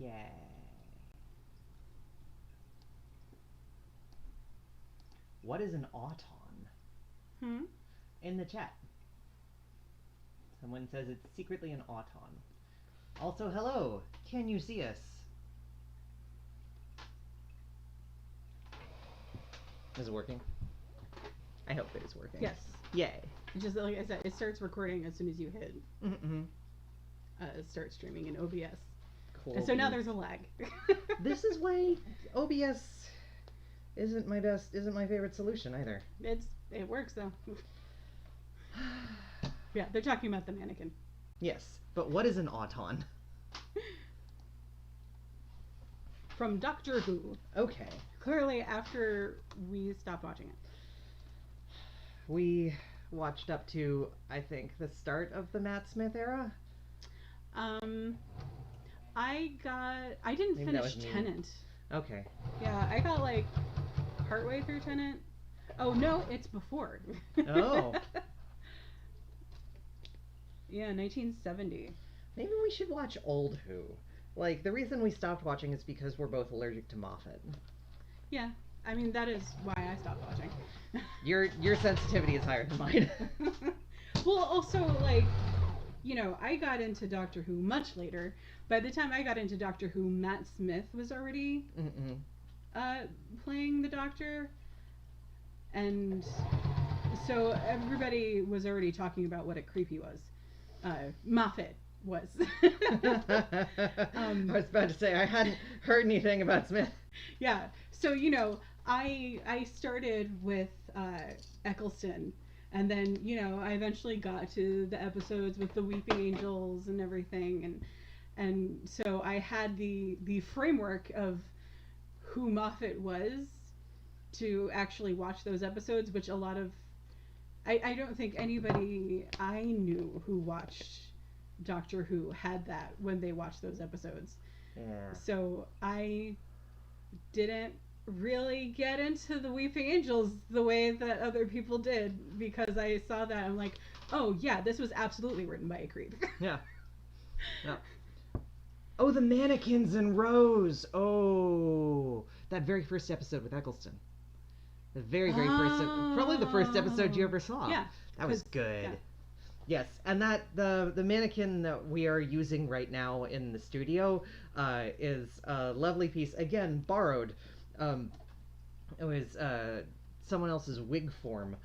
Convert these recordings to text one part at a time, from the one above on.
Yay. What is an auton? In the chat. Someone says it's secretly an auton. Also, hello. Can you see us? Is it working? I hope it is working. Yes. Yay. Just like I said, it starts recording as soon as you hit Mm-hmm. start streaming in OBS. Cool. And so now there's a lag. This is why OBS isn't my favorite solution either. It works though. Yeah, they're talking about the mannequin. Yes, but what is an auton? From Doctor Who. Okay. Clearly after we stopped watching it. We watched up to, I think, the start of the Matt Smith era. I didn't Maybe that finish was me. Tennant. Okay. Yeah, I got like partway through Tennant. Oh no, it's before. Oh. Yeah, 1970. Maybe we should watch old Who. Like, the reason we stopped watching is because we're both allergic to Moffat. Yeah, I mean that is why I stopped watching. Your sensitivity is higher than mine. Well, also like, you know, I got into Doctor Who much later. By the time I got into Doctor Who, Matt Smith was already playing the Doctor, and so everybody was already talking about what a creep he was. Moffat was. I was about to say I hadn't heard anything about Smith. Yeah, so you know, I started with Eccleston, and then you know I eventually got to the episodes with the Weeping Angels and everything, and so I had the framework of who Moffat was to actually watch those episodes, which a lot of I don't think anybody I knew who watched Doctor Who had that when they watched those episodes. Yeah. So I didn't really get into the Weeping Angels the way that other people did, because I saw that I'm like, oh yeah, this was absolutely written by a creep. Yeah. Yeah. Oh, the mannequins and Rose. Oh, that very first episode with Eccleston. The very first, probably the first episode you ever saw. Yeah, that was good. Yeah. Yes, and that the mannequin that we are using right now in the studio is a lovely piece. Again, borrowed. It was someone else's wig form,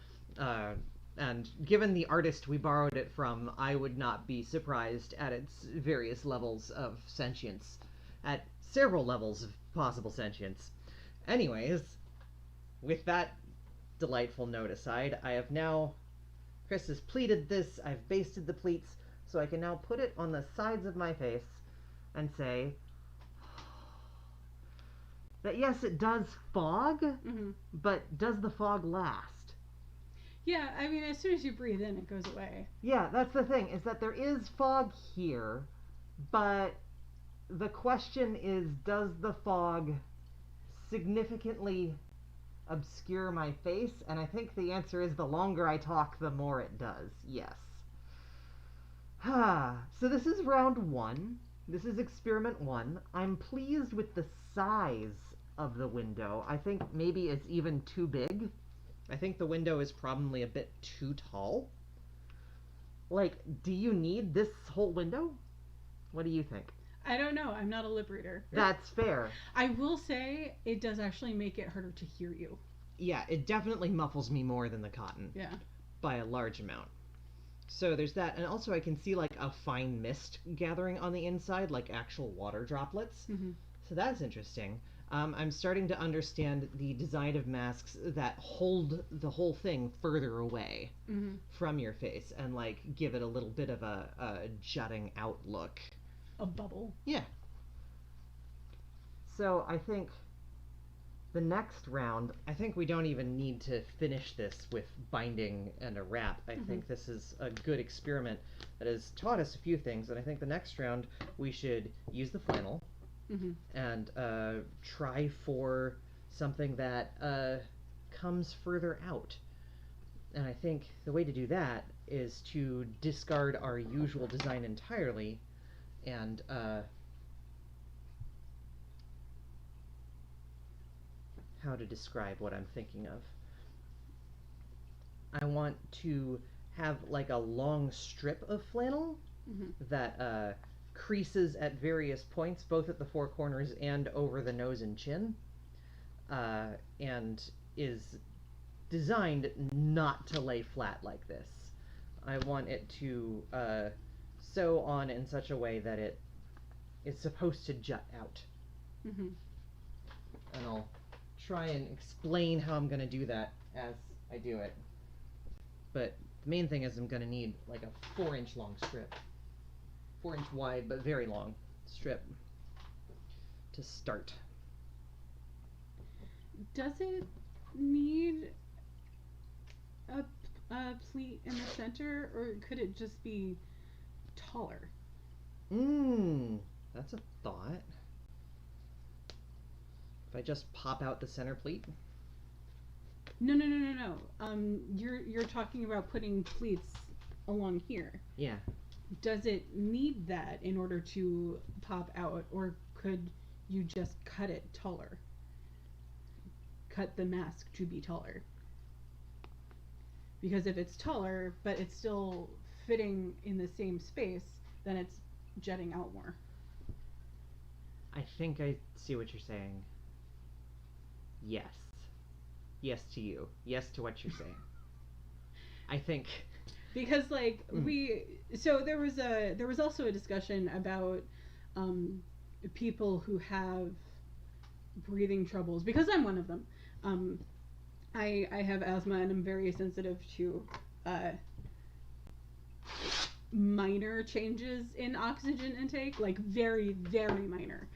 and given the artist we borrowed it from, I would not be surprised at its various levels of sentience, at several levels of possible sentience. Anyways, with that delightful note aside, I have now, Chris has pleated this, I've basted the pleats, so I can now put it on the sides of my face and say that yes, it does fog, but does the fog last? Yeah, I mean, as soon as you breathe in, it goes away. Yeah, that's the thing, is that there is fog here, but the question is, does the fog significantly obscure my face? And I think the answer is the longer I talk, the more it does. Yes. So this is round 1. This is experiment 1. I'm pleased with the size of the window. I think maybe it's even too big. I think the window is probably a bit too tall. Like, do you need this whole window? What do you think? I don't know. I'm not a lip reader. That's fair. I will say it does actually make it harder to hear you. Yeah, it definitely muffles me more than the cotton. Yeah. By a large amount. So there's that. And also I can see like a fine mist gathering on the inside, like actual water droplets. So that's interesting. I'm starting to understand the design of masks that hold the whole thing further away from your face and like give it a little bit of a jutting out look. A bubble. Yeah. So I think the next round, I think we don't even need to finish this with binding and a wrap. I think this is a good experiment that has taught us a few things, and I think the next round we should use the flannel and try for something that comes further out. And I think the way to do that is to discard our usual design entirely and how to describe what I'm thinking of. I want to have like a long strip of flannel that creases at various points, both at the four corners and over the nose and chin, and is designed not to lay flat like this. I want it to sew on in such a way that it is supposed to jut out. Mm-hmm. And I'll try and explain how I'm going to do that as I do it. But the main thing is I'm going to need like a 4-inch long strip. 4-inch wide, but very long strip to start. Does it need a pleat in the center, or could it just be taller? That's a thought. If I just pop out the center pleat? No. You're talking about putting pleats along here. Yeah. Does it need that in order to pop out, or could you just cut it taller? Cut the mask to be taller. Because if it's taller, but it's still fitting in the same space, then it's jetting out more. I think I see what you're saying. Yes. Yes to you. Yes to what you're saying. I think because like there was also a discussion about people who have breathing troubles, because I'm one of them. I have asthma and I'm very sensitive to minor changes in oxygen intake, like very, very minor,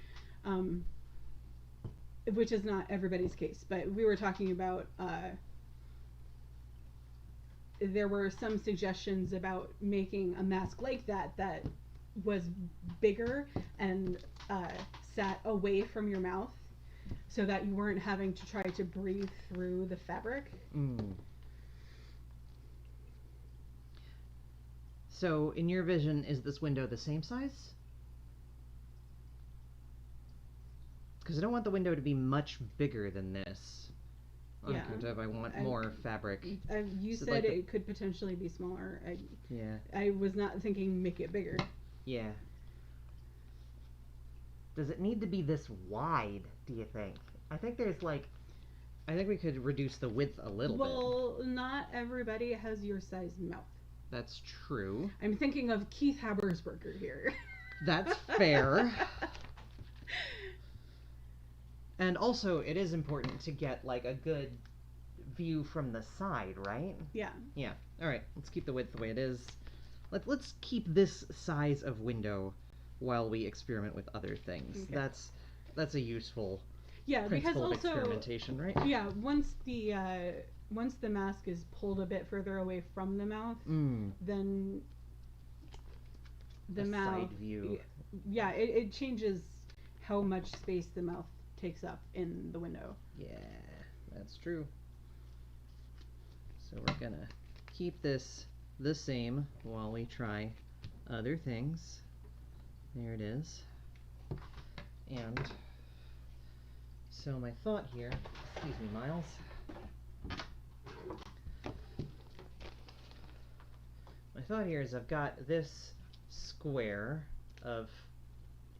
which is not everybody's case. But we were talking about there were some suggestions about making a mask like that that was bigger and sat away from your mouth, so that you weren't having to try to breathe through the fabric. So, in your vision, is this window the same size? Because I don't want the window to be much bigger than this. On account of I want more fabric. You So said like it could potentially be smaller. Yeah. I was not thinking make it bigger. Yeah. Does it need to be this wide, do you think? I think we could reduce the width a little bit. Well, not everybody has your size mouth. That's true. I'm thinking of Keith Habersberger here. That's fair. And also, it is important to get like a good view from the side, right? Yeah. Yeah. All right. Let's keep the width the way it is. Let's keep this size of window while we experiment with other things. Okay. That's a useful because principle of also experimentation, right? Yeah. Once the mask is pulled a bit further away from the mouth, then the mouth side view. Yeah, it changes how much space the mouth takes up in the window. Yeah, that's true. So we're gonna keep this the same while we try other things. There it is. And so my thought here, excuse me, Miles. My thought here is I've got this square of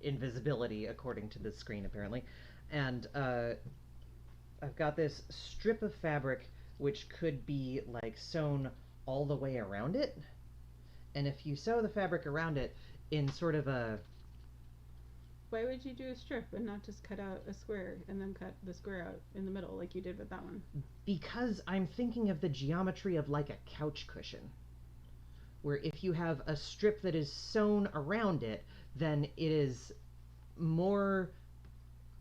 invisibility according to the screen apparently, and I've got this strip of fabric which could be like sewn all the way around it, and if you sew the fabric around it in sort of a... Why would you do a strip and not just cut out a square and then cut the square out in the middle like you did with that one? Because I'm thinking of the geometry of like a couch cushion, where if you have a strip that is sewn around it, then it is more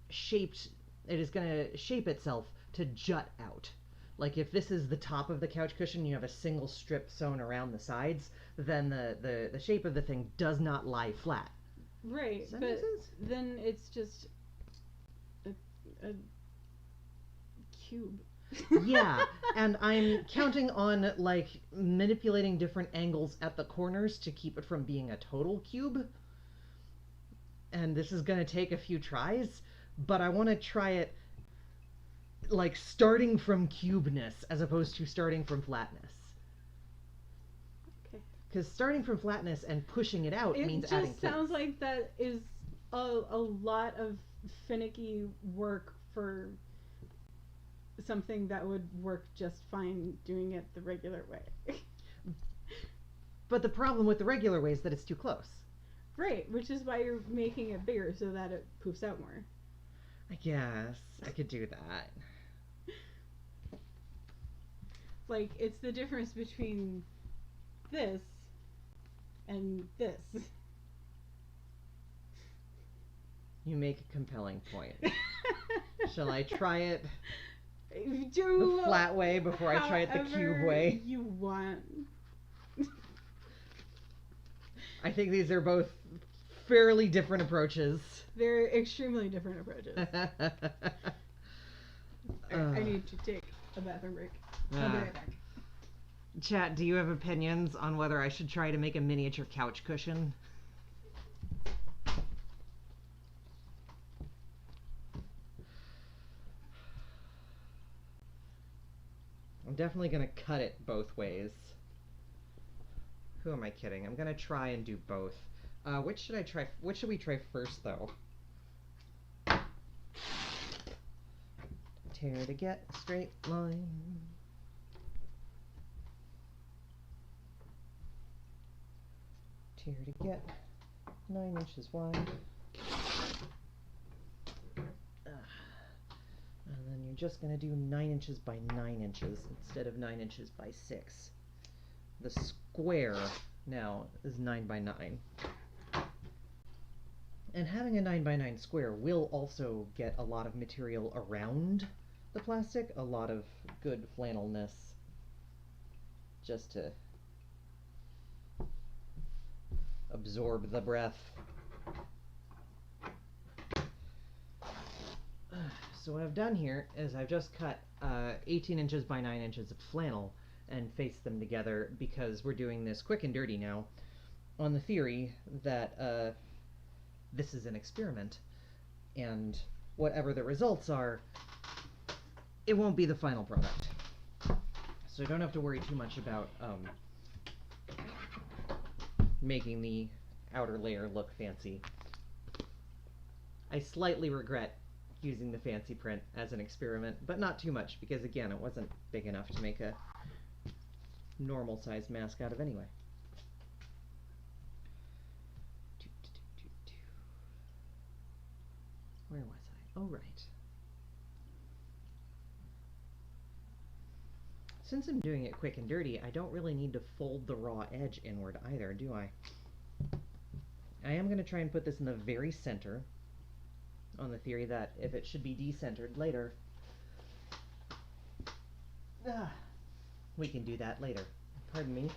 shaped, it is going to shape itself to jut out. Like if this is the top of the couch cushion, you have a single strip sewn around the sides, then the shape of the thing does not lie flat. Right, Does that but make sense? then it's just a cube. Yeah, and I'm counting on like manipulating different angles at the corners to keep it from being a total cube. And this is going to take a few tries, but I want to try it like starting from cubeness as opposed to starting from flatness. Okay. Because starting from flatness and pushing it out means adding It just sounds plates. like that is a lot of finicky work for something that would work just fine doing it the regular way. But the problem with the regular way is that it's too close. Right, which is why you're making it bigger so that it poofs out more. I guess I could do that. Like, it's the difference between this and this. You make a compelling point. Shall I try it Do the flat way before I try it the cube way? You want. I think these are both fairly different approaches. They're extremely different approaches. I need to take a bathroom break. I'll be right back. Chat, do you have opinions on whether I should try to make a miniature couch cushion? I'm definitely going to cut it both ways. Who am I kidding? I'm going to try and do both. Which should I try? Which should we try first, though? Tear to get a straight line. Tear to get 9 inches wide. And then you're just going to do 9 inches by 9 inches instead of 9 inches by 6. The square now is 9 by 9. And having a 9 by 9 square will also get a lot of material around the plastic, a lot of good flannelness, just to absorb the breath. So what I've done here is I've just cut 18 inches by 9 inches of flannel and faced them together because we're doing this quick and dirty now on the theory that this is an experiment, and whatever the results are, it won't be the final product. So I don't have to worry too much about making the outer layer look fancy. I slightly regret using the fancy print as an experiment, but not too much, because again, it wasn't big enough to make a normal sized mask out of anyway. Where was I? Oh, right. Since I'm doing it quick and dirty, I don't really need to fold the raw edge inward either, do I? I am going to try and put this in the very center, on the theory that if it should be decentered later, we can do that later. Pardon me.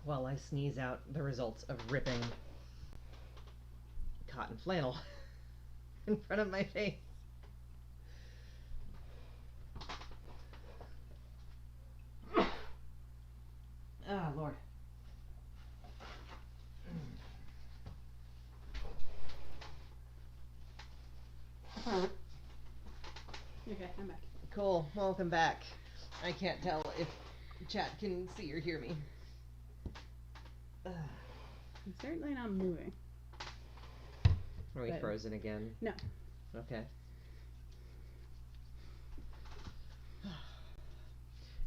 While I sneeze out the results of ripping cotton flannel in front of my face. Ah, Lord. Okay, I'm back. Cool, welcome back. I can't tell if chat can see or hear me. I'm certainly not moving. Are we But- frozen again? No. Okay.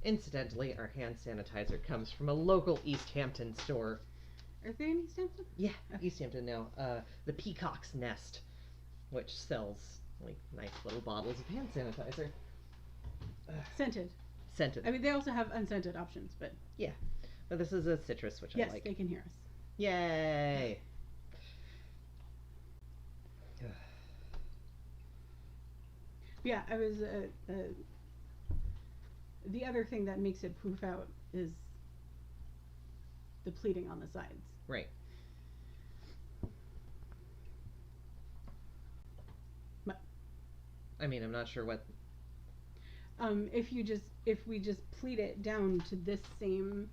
Incidentally, our hand sanitizer comes from a local East Hampton store. Are there any stamps? Yeah, Okay. East Hampton now. The Peacock's Nest, which sells like nice little bottles of hand sanitizer. Scented. Scented. I mean, they also have unscented options, but But this is a citrus, which yes, I like. they can hear us. Yay! Yeah, I was. The other thing that makes it poof out is the pleating on the sides. Right. But- I mean, I'm not sure what. If we just pleat it down to this same,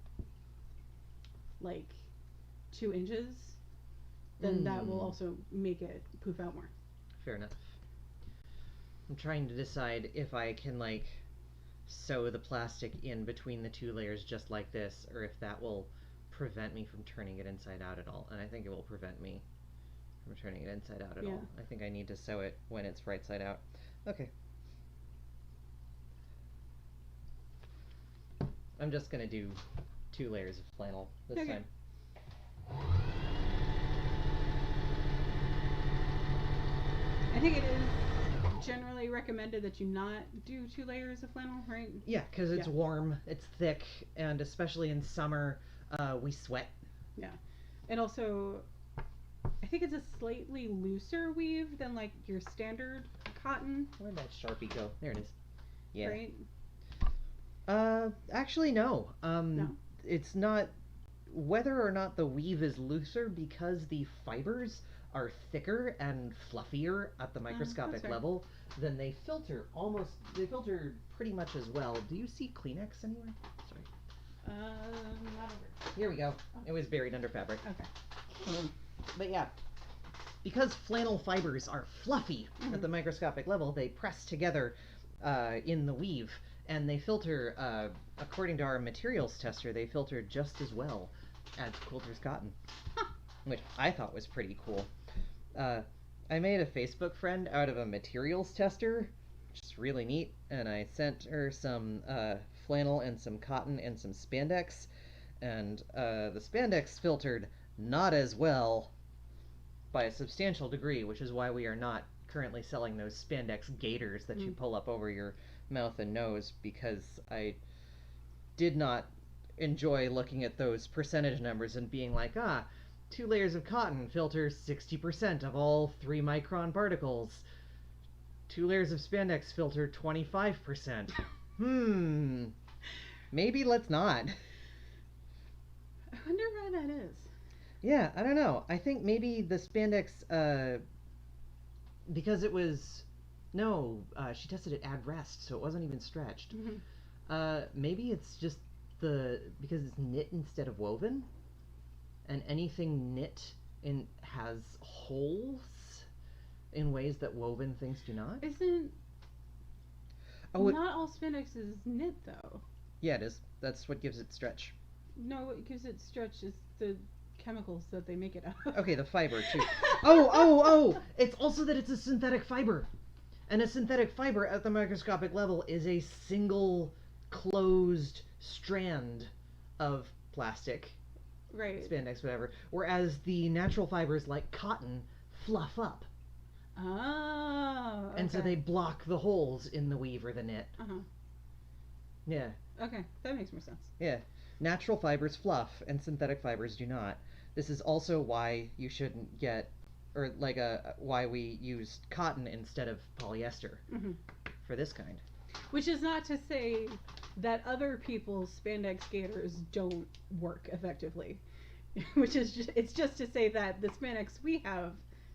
like, 2 inches, then that will also make it poof out more. Fair enough. I'm trying to decide if I can like sew the plastic in between the two layers just like this, or if that will prevent me from turning it inside out at all. And I think it will prevent me from turning it inside out at all. I think I need to sew it when it's right side out. Okay. I'm just gonna do 2 layers of flannel this time. I think it is generally recommended that you not do 2 layers of flannel, right? Yeah, because it's warm, it's thick, and especially in summer, we sweat. Yeah. And also, I think it's a slightly looser weave than like your standard cotton. Where'd that Sharpie go? There it is. Yeah. Right? Actually, no. No? It's not. Whether or not the weave is looser, because the fibers are thicker and fluffier at the microscopic right. level, then they filter pretty much as well. Do you see Kleenex anywhere? Sorry. Not over. Here we go. It was buried under fabric. Okay. But yeah, because flannel fibers are fluffy at the microscopic level, they press together in the weave, and they filter, according to our materials tester, they filter just as well as quilter's cotton, which I thought was pretty cool. I made a Facebook friend out of a materials tester, which is really neat, and I sent her some flannel and some cotton and some spandex, and the spandex filtered not as well by a substantial degree, which is why we are not currently selling those spandex gaiters that you pull up over your mouth and nose, because I did not enjoy looking at those percentage numbers and being like, 2 layers of cotton filters 60% of all 3 micron particles. 2 layers of spandex filter 25%. Maybe let's not. I wonder why that is. Yeah, I don't know. I think maybe the spandex, because it was, she tested it ad rest, so it wasn't even stretched. Maybe it's just because it's knit instead of woven, and anything knit has holes in ways that woven things do not. Isn't not all spandex is knit though? Yeah, it is. That's what gives it stretch. No, what gives it stretch is the chemicals that they make it out of. Okay, the fiber too. Oh! It's also that it's a synthetic fiber. And a synthetic fiber at the microscopic level is a single closed strand of plastic. Right. Spandex, whatever. Whereas the natural fibers like cotton fluff up. Oh. Okay. And so they block the holes in the weave or the knit. Yeah. Okay, that makes more sense. Yeah. Natural fibers fluff and synthetic fibers do not. This is also why you shouldn't get, or like why we use cotton instead of polyester for this kind. Which is not to say that other people's spandex gaiters don't work effectively. Which is it's just to say that the spandex we have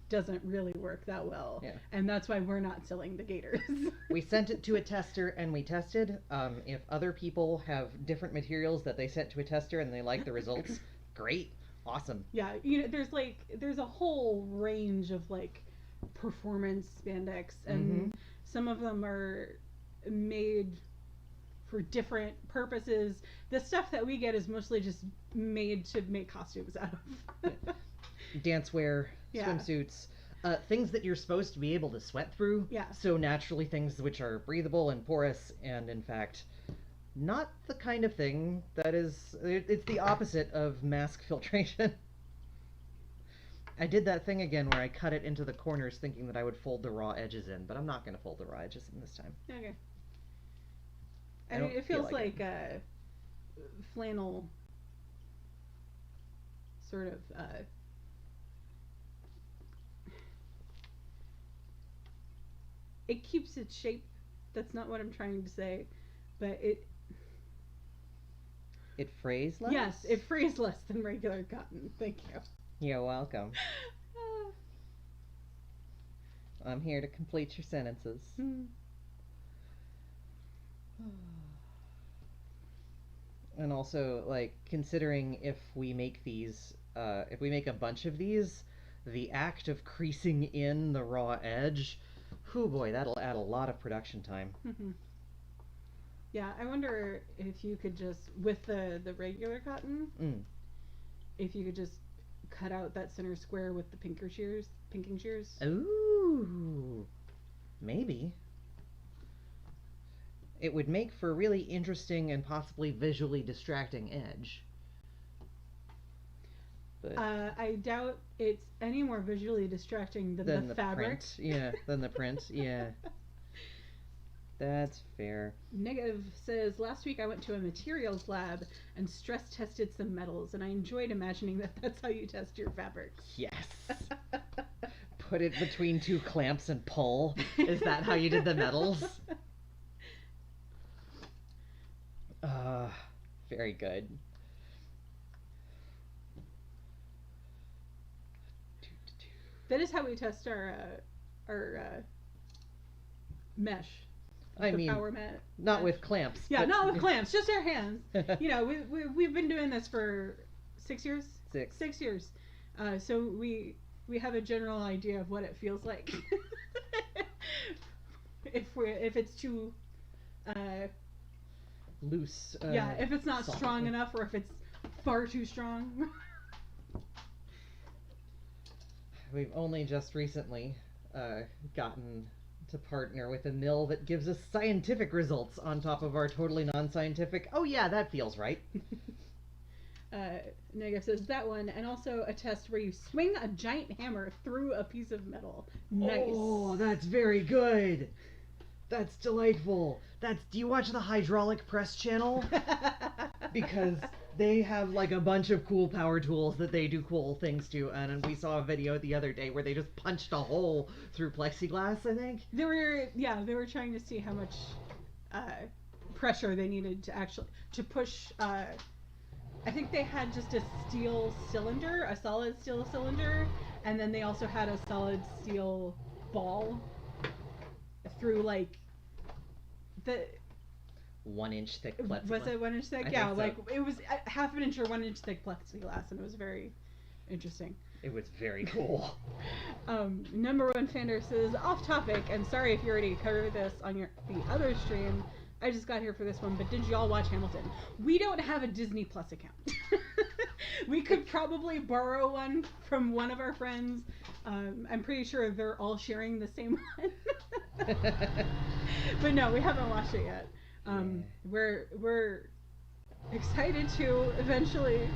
doesn't really work that well. Yeah. And that's why we're not selling the gaiters. We sent it to a tester and we tested. If other people have different materials that they sent to a tester and they like the results, great. Awesome. Yeah, there's a whole range of performance spandex, and some of them are made for different purposes. The stuff that we get is mostly just made to make costumes out of. Dancewear, swimsuits, things that you're supposed to be able to sweat through. Yeah. So naturally things which are breathable and porous, and in fact not the kind of thing that is, it's the opposite of mask filtration. I did that thing again where I cut it into the corners thinking that I would fold the raw edges in, but I'm not going to fold the raw edges in this time. Okay. I mean, it feels like flannel sort of it keeps its shape. That's not what I'm trying to say, but it frays less? Yes, it frays less than regular cotton. Thank you. You're welcome. I'm here to complete your sentences. And also, considering if we make a bunch of these, the act of creasing in the raw edge Whew, boy, that'll add a lot of production time. Yeah, I wonder if you could just, with the regular cotton, if you could just cut out that center square with the pinking shears. Ooh, maybe. It would make for a really interesting and possibly visually distracting edge. But I doubt it's any more visually distracting than the fabric. Print. Yeah, than the print. Yeah. That's fair. Negative says, last week I went to a materials lab and stress tested some metals, and I enjoyed imagining that that's how you test your fabrics. Yes. Put it between two clamps and pull. Is that how you did the metals? Very good. That is how we test our mesh. I mean, power mat. Not with clamps. Yeah, not with clamps, just our hands. You know, we've been doing this for 6 years. 6 years. So we have a general idea of what it feels like. if it's too loose. Yeah, if it's not soft. strong enough, or if it's far too strong. We've only just recently gotten to partner with a mill that gives us scientific results on top of our totally non-scientific. Oh yeah, that feels right. Negative says that one, and also a test where you swing a giant hammer through a piece of metal. Nice. Oh, that's very good. That's delightful. Do you watch the hydraulic press channel? Because they have like a bunch of cool power tools that they do cool things to, and we saw a video the other day where they just punched a hole through plexiglass, I think. They were trying to see how much pressure they needed to actually push. I think they had just a steel cylinder, a solid steel cylinder, and then they also had a solid steel ball through like the 1 inch thick plexiglass. Was it 1 inch thick? I Yeah, think like so. it was half an inch or 1 inch thick plexiglass, and it was very interesting. It was very cool. Number one Fander says, off topic, and sorry if you already covered this on the other stream. I just got here for this one, but did y'all watch Hamilton? We don't have a Disney Plus account. We could probably borrow one from one of our friends. I'm pretty sure they're all sharing the same one. But no, we haven't watched it yet. We're excited to eventually.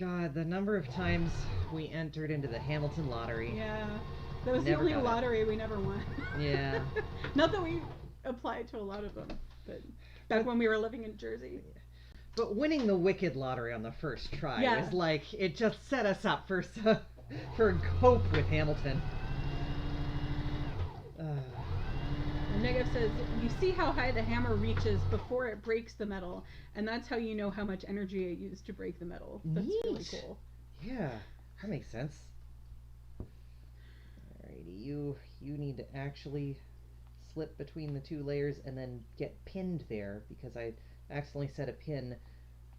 God, the number of times we entered into the Hamilton lottery. Yeah, that was Never the only got it. lottery we never won. Yeah. Not that we applied to a lot of them, but back when we were living in Jersey. But winning the Wicked lottery on the first try Yeah. was like, it just set us up for hope with Hamilton. And Negative says, you see how high the hammer reaches before it breaks the metal, and that's how you know how much energy it used to break the metal. That's really Neat. cool. Yeah, that makes sense. Alrighty, you need to actually slip between the two layers and then get pinned there, because I accidentally set a pin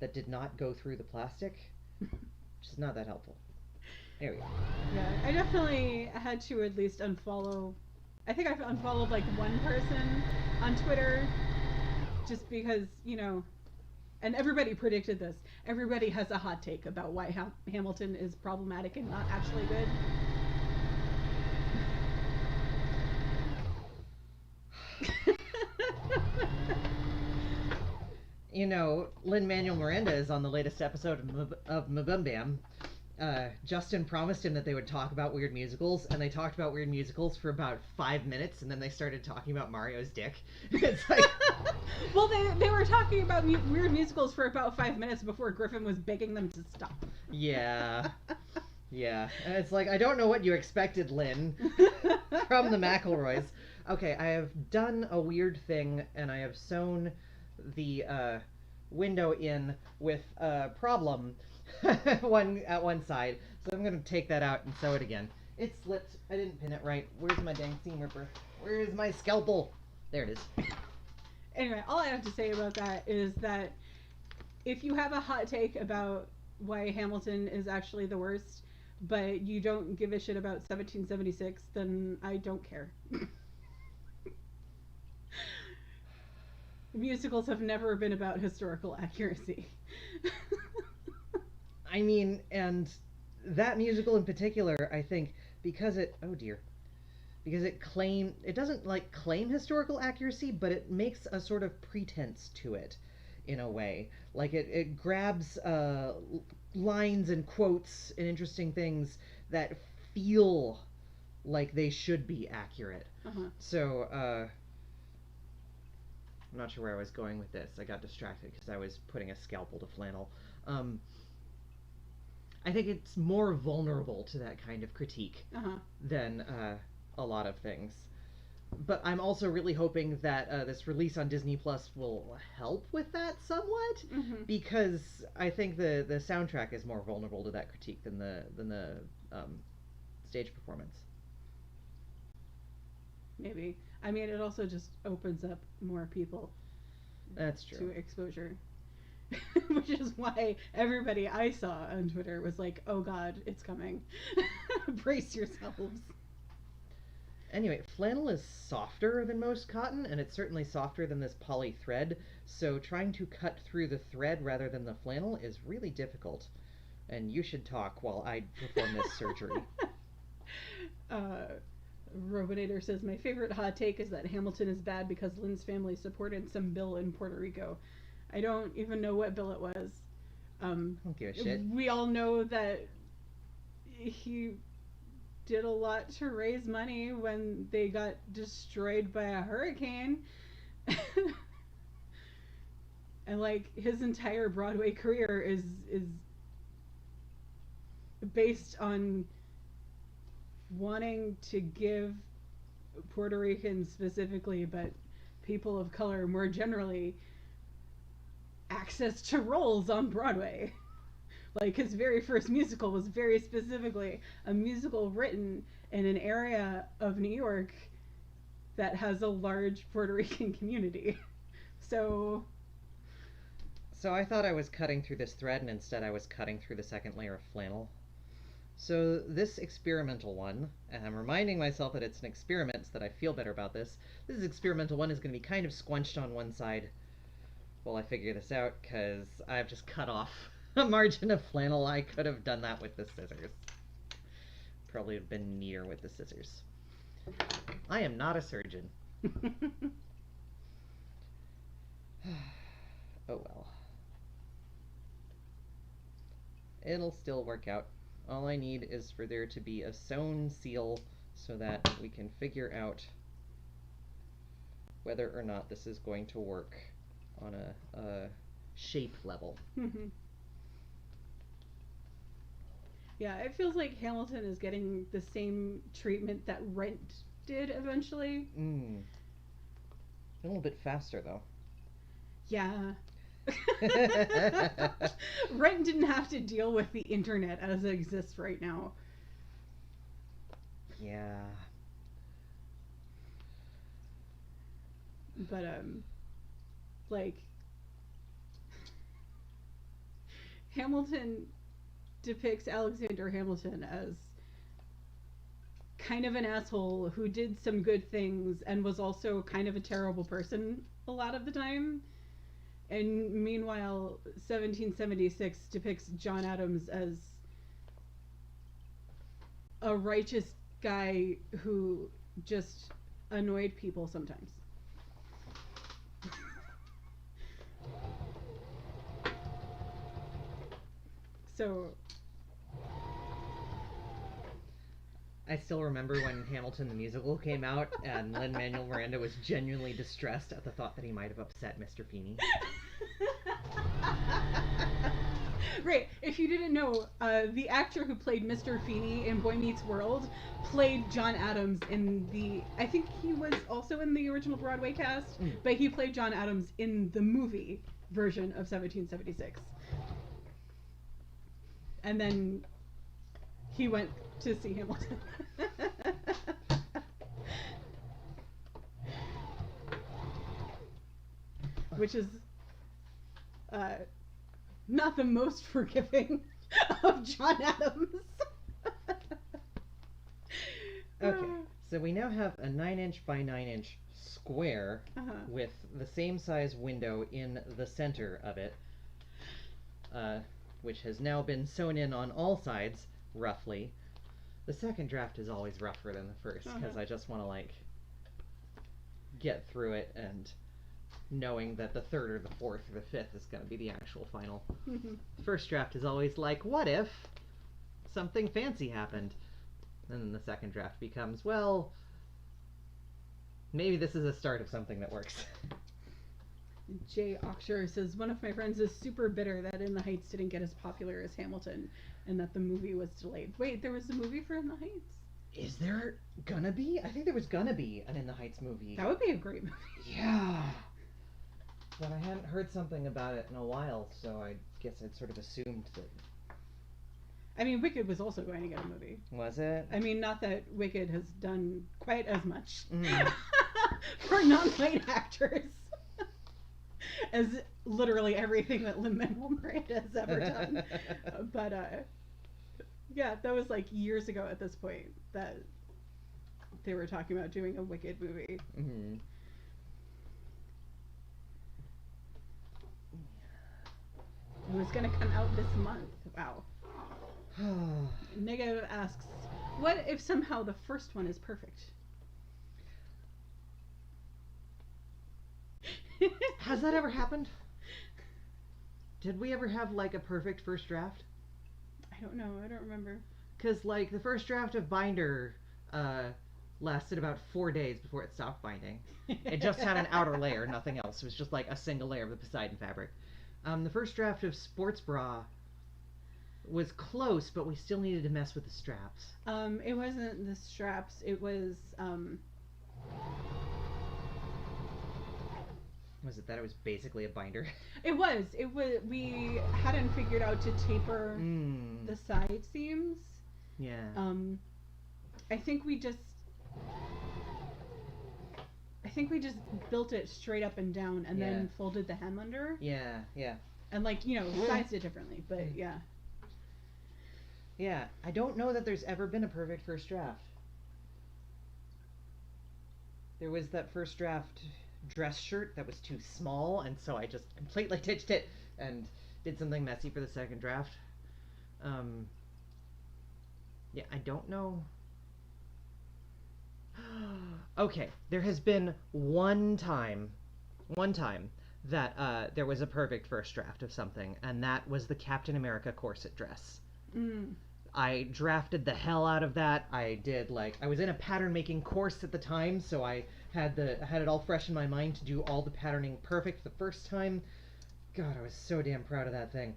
that did not go through the plastic, which is not that helpful. There we go. Yeah, I definitely had to at least unfollow. I think I've unfollowed like one person on Twitter, just because, you know, and everybody predicted this. Everybody has a hot take about why Hamilton is problematic and not actually good. You know, Lin-Manuel Miranda is on the latest episode of Mabumbam. Justin promised him that they would talk about weird musicals, and they talked about weird musicals for about 5 minutes, and then they started talking about Mario's dick. It's like... Well, they were talking about weird musicals for about 5 minutes before Griffin was begging them to stop. Yeah. Yeah. And it's like, I don't know what you expected, Lynn, from the McElroys. Okay, I have done a weird thing, and I have sewn the window in with a problem at one side. So I'm going to take that out and sew it again. It slipped. I didn't pin it right. Where's my dang seam ripper? Where is my scalpel? There it is. Anyway, all I have to say about that is that if you have a hot take about why Hamilton is actually the worst, but you don't give a shit about 1776, then I don't care. Musicals have never been about historical accuracy. I mean, and that musical in particular, I think, because it, oh dear, because it doesn't like claim historical accuracy, but it makes a sort of pretense to it in a way. Like it grabs lines and quotes and interesting things that feel like they should be accurate. Uh-huh. So, I'm not sure where I was going with this. I got distracted because I was putting a scalpel to flannel. Um, I think it's more vulnerable to that kind of critique than a lot of things. But I'm also really hoping that this release on Disney Plus will help with that somewhat, because I think the soundtrack is more vulnerable to that critique than the stage performance. Maybe. I mean, it also just opens up more people. That's true. To exposure. Which is why everybody I saw on Twitter was like, oh god, it's coming. Brace yourselves. Anyway, flannel is softer than most cotton, and it's certainly softer than this poly thread, so trying to cut through the thread rather than the flannel is really difficult. And you should talk while I perform this surgery. Robinator says, my favorite hot take is that Hamilton is bad because Lynn's family supported some bill in Puerto Rico. I don't even know what bill it was. Don't give a shit. We all know that he did a lot to raise money when they got destroyed by a hurricane. And like his entire Broadway career is based on wanting to give Puerto Ricans specifically, but people of color more generally, access to roles on Broadway. Like his very first musical was very specifically a musical written in an area of New York that has a large Puerto Rican community. So I thought I was cutting through this thread, and instead I was cutting through the second layer of flannel. So this experimental one, and I'm reminding myself that it's an experiment so that I feel better about this. This experimental one is going to be kind of squunched on one side while I figure this out, because I've just cut off a margin of flannel. I could have done that with the scissors. Probably have been neater with the scissors. I am not a surgeon. Oh well. It'll still work out. All I need is for there to be a sewn seal so that we can figure out whether or not this is going to work on a shape level. Yeah, it feels like Hamilton is getting the same treatment that Rent did eventually. A little bit faster though. Yeah. Rent didn't have to deal with the internet as it exists right now. Yeah. But like Hamilton depicts Alexander Hamilton as kind of an asshole who did some good things and was also kind of a terrible person a lot of the time. And meanwhile, 1776 depicts John Adams as a righteous guy who just annoyed people sometimes. So I still remember when Hamilton the musical came out and Lin-Manuel Miranda was genuinely distressed at the thought that he might have upset Mr. Feeney. Right. If you didn't know, the actor who played Mr. Feeney in Boy Meets World played John Adams in the... I think he was also in the original Broadway cast, but he played John Adams in the movie version of 1776. And then he went to see Hamilton. Which is not the most forgiving of John Adams. So we now have a 9-inch by 9-inch square with the same size window in the center of it, which has now been sewn in on all sides, roughly. The second draft is always rougher than the first, because I just want to, like, get through it, and knowing that the third or the fourth or the fifth is going to be the actual final. The first draft is always like, what if something fancy happened? And then the second draft becomes, well, maybe this is a start of something that works. Jay Oxshire says, one of my friends is super bitter that In the Heights didn't get as popular as Hamilton and that the movie was delayed. Wait, there was a movie for In the Heights? Is there gonna be? I think there was gonna be an In the Heights movie. That would be a great movie. Yeah. But I hadn't heard something about it in a while, so I guess I'd sort of assumed that. I mean, Wicked was also going to get a movie. Was it? I mean, not that Wicked has done quite as much for non-white actors as literally everything that Lin-Manuel Miranda has ever done. But, yeah, that was like years ago at this point that they were talking about doing a Wicked movie. Mm-hmm. It was going to come out this month. Wow. Negative asks, what if somehow the first one is perfect? Has that ever happened? Did we ever have, like, a perfect first draft? I don't know. I don't remember. Because, like, the first draft of Binder lasted about 4 days before it stopped binding. It just had an outer layer, nothing else. It was just, like, a single layer of the Poseidon fabric. The first draft of Sports Bra was close, but we still needed to mess with the straps. It wasn't the straps. It was, Was it that it was basically a binder? It was. We hadn't figured out to taper the side seams. Yeah. I think we just built it straight up and down and then folded the hem under. Yeah, yeah. And, like, you know, sized it differently, but yeah. Yeah, I don't know that there's ever been a perfect first draft. There was that first draft dress shirt that was too small, and so I just completely ditched it and did something messy for the second draft. Yeah, I don't know. Okay, there has been one time that there was a perfect first draft of something, and that was the Captain America corset dress. I drafted the hell out of that. I was in a pattern making course at the time, so I had it all fresh in my mind to do all the patterning perfect the first time. God, I was so damn proud of that thing.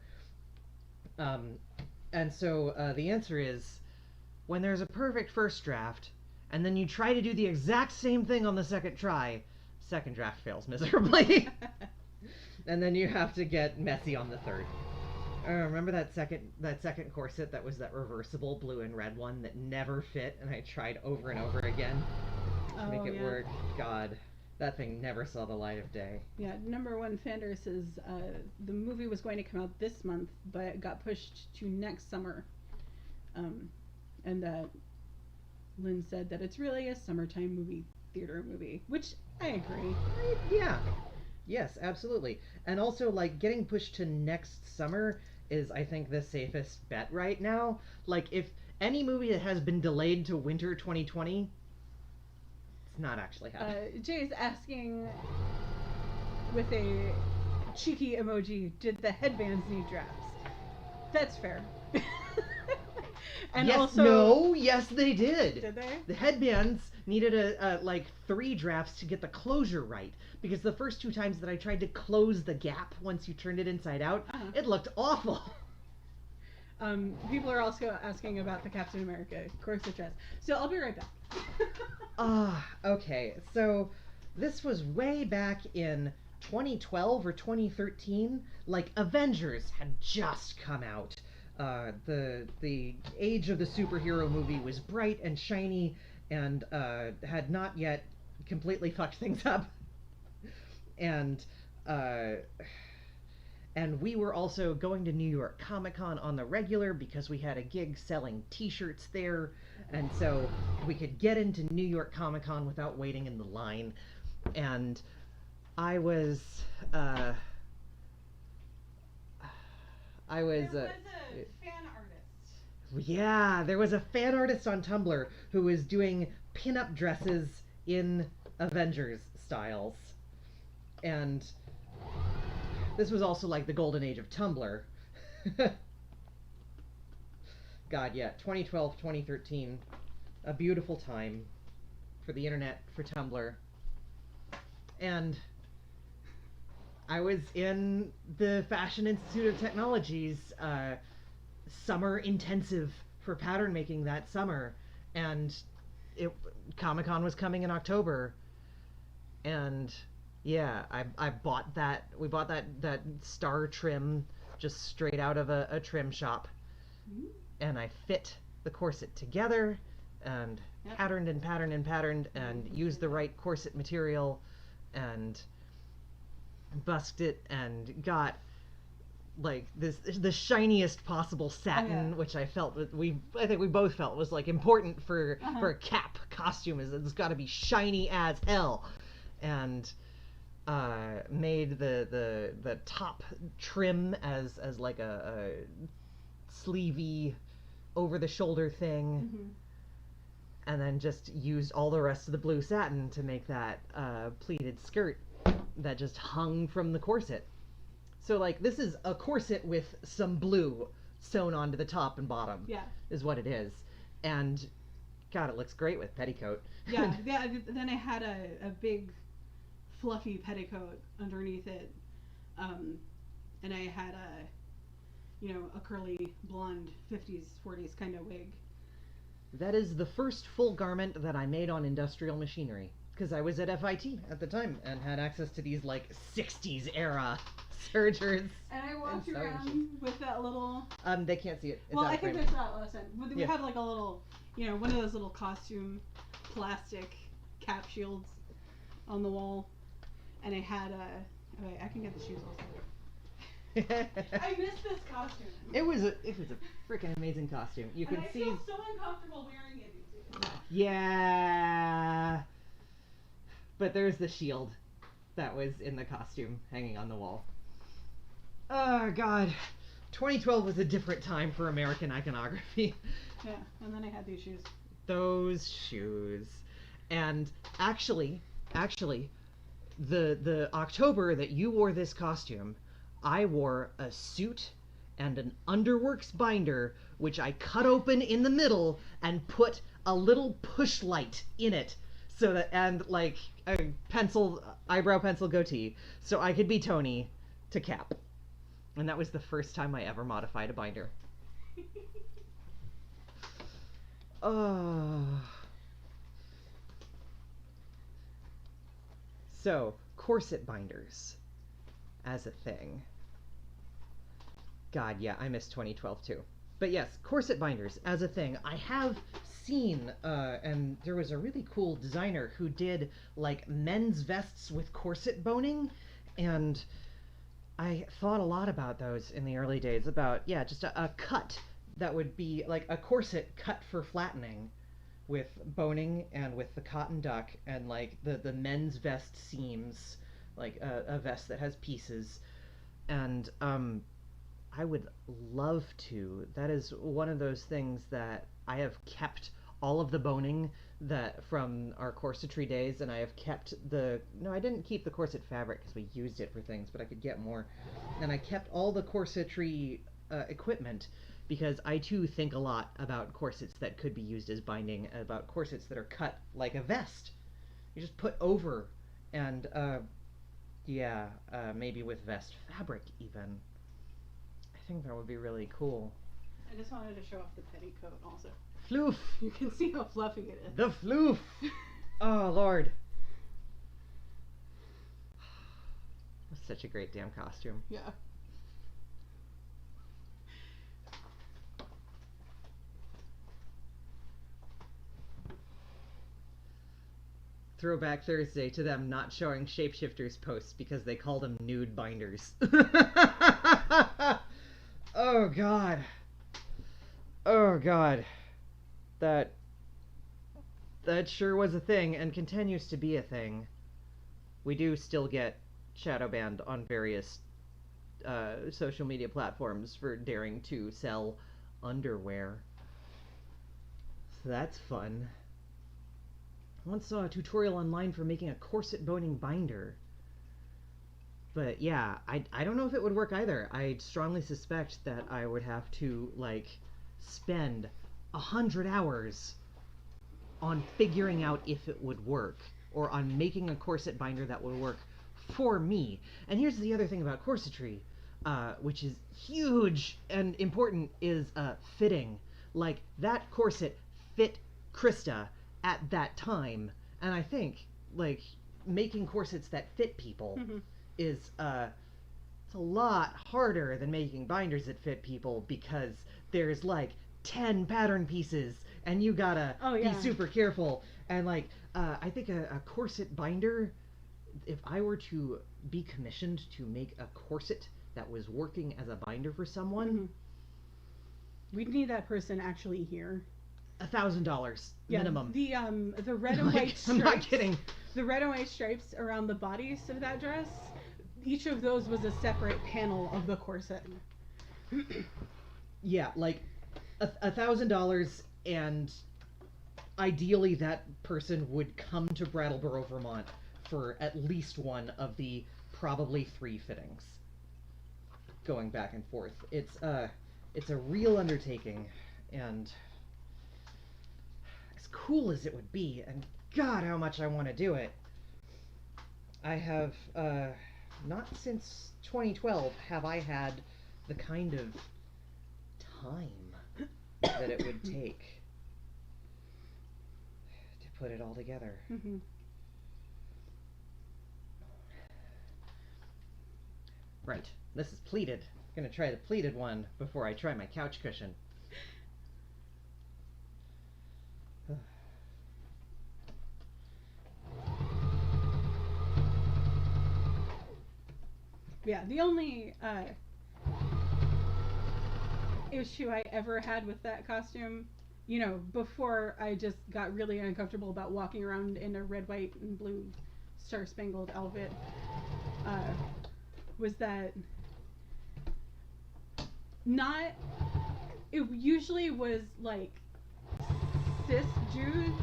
And so the answer is, when there's a perfect first draft, and then you try to do the exact same thing on the second try, second draft fails miserably. And then you have to get messy on the third. Remember that second corset that was that reversible blue and red one that never fit, and I tried over and over again to make it work? God, that thing never saw the light of day. Yeah, number one Fander says the movie was going to come out this month, but it got pushed to next summer. And that Lynn said that it's really a summertime movie, theater movie, which I agree. Yeah. Yes, absolutely. And also, like, getting pushed to next summer is, I think, the safest bet right now. Like, if any movie that has been delayed to winter 2020, it's not actually happening. Jay's asking with a cheeky emoji, did the headbands need drafts? That's fair. And yes, also, no, yes, they did. Did they? The headbands needed like 3 drafts to get the closure right, because the first 2 times that I tried to close the gap once you turned it inside out, it looked awful. People are also asking about the Captain America corset dress, so I'll be right back. Okay, so this was way back in 2012 or 2013. Like, Avengers had just come out. The age of the superhero movie was bright and shiny and had not yet completely fucked things up. And we were also going to New York Comic Con on the regular because we had a gig selling t-shirts there. And so we could get into New York Comic Con without waiting in the line. And I was, uh, I was, There was a fan artist. yeah, there was a fan artist on Tumblr who was doing pinup dresses in Avengers styles. And this was also like the golden age of Tumblr. God, yeah, 2012, 2013, a beautiful time for the internet, for Tumblr. And I was in the Fashion Institute of Technology's summer intensive for pattern making that summer, and Comic-Con was coming in October, and yeah, I bought that. We bought that star trim just straight out of a trim shop, and I fit the corset together, and patterned and patterned and patterned, and used the right corset material, and busked it, and got like the shiniest possible satin, which I felt that I think we both felt was like important for a Cap costume, is it's got to be shiny as hell, and made the top trim as like a sleevey over the shoulder thing, and then just used all the rest of the blue satin to make that pleated skirt that just hung from the corset. So like this is a corset with some blue sewn onto the top and bottom. Yeah. Is what it is. And God, it looks great with petticoat. Yeah. Then I had a big fluffy petticoat underneath it. And I had a curly blonde 50s 40s kind of wig. That is the first full garment that I made on industrial machinery, because I was at FIT at the time and had access to these like 60s era sergers. And I walked around with that little... They can't see it. It's well, I think that's out not last time. We had like a little, one of those little costume plastic cap shields on the wall. And I had wait, I can get the shoes also. I missed this costume. It was a freaking amazing costume. You can see. I feel so uncomfortable wearing it these days. Yeah. But there's the shield that was in the costume hanging on the wall. Oh God, 2012 was a different time for American iconography. Yeah, and then I had these shoes. Those shoes, and actually, the October that you wore this costume, I wore a suit and an Underworks binder, which I cut open in the middle and put a little push light in it, so that, and like a eyebrow pencil goatee, so I could be Tony to Cap. And that was the first time I ever modified a binder. Oh. So, corset binders as a thing. God, yeah, I miss 2012 too. But yes, corset binders as a thing. I have seen, and there was a really cool designer who did like men's vests with corset boning, and I thought a lot about those in the early days, about, yeah, just a cut that would be like a corset cut for flattening with boning and with the cotton duck, and like the men's vest seams, like a vest that has pieces. And I would love to. That is one of those things that I have kept all of the boning that from our corsetry days, and I have kept I didn't keep the corset fabric because we used it for things, but I could get more. And I kept all the corsetry equipment, because I too think a lot about corsets that could be used as binding, about corsets that are cut like a vest. You just put over, and maybe with vest fabric even. I think that would be really cool. I just wanted to show off the petticoat also. Floof! You can see how fluffy it is. The floof! Oh, Lord. That's such a great damn costume. Yeah. Throwback Thursday to them not showing Shapeshifters posts because they called them nude binders. Oh God. Oh God. That that sure was a thing and continues to be a thing. We do still get shadow banned on various social media platforms for daring to sell underwear. So that's fun. I once saw a tutorial online for making a corset boning binder. But yeah, I don't know if it would work either. I strongly suspect that I would have to, like, spend 100 hours on figuring out if it would work, or on making a corset binder that would work for me. And here's the other thing about corsetry, which is huge and important, is fitting. Like, that corset fit Krista at that time, and I think, like, making corsets that fit people is it's a lot harder than making binders that fit people, because there's like 10 pattern pieces and you gotta be super careful. And like I think a corset binder, if I were to be commissioned to make a corset that was working as a binder for someone, we'd need that person actually here. $1,000 minimum. The red and white stripes, I'm not kidding. The red and white stripes around the bodice of that dress, each of those was a separate panel of the corset. Yeah, like $1,000, and ideally that person would come to Brattleboro, Vermont for at least one of the probably 3 fittings. Going back and forth. It's a real undertaking, and as cool as it would be, and God, how much I want to do it. I have, not since 2012 have I had the kind of time that it would take to put it all together. Right, this is pleated. I'm gonna try the pleated one before I try my couch cushion. Yeah, the only issue I ever had with that costume, you know, before I just got really uncomfortable about walking around in a red, white, and blue star-spangled outfit, was that it usually was like cis dudes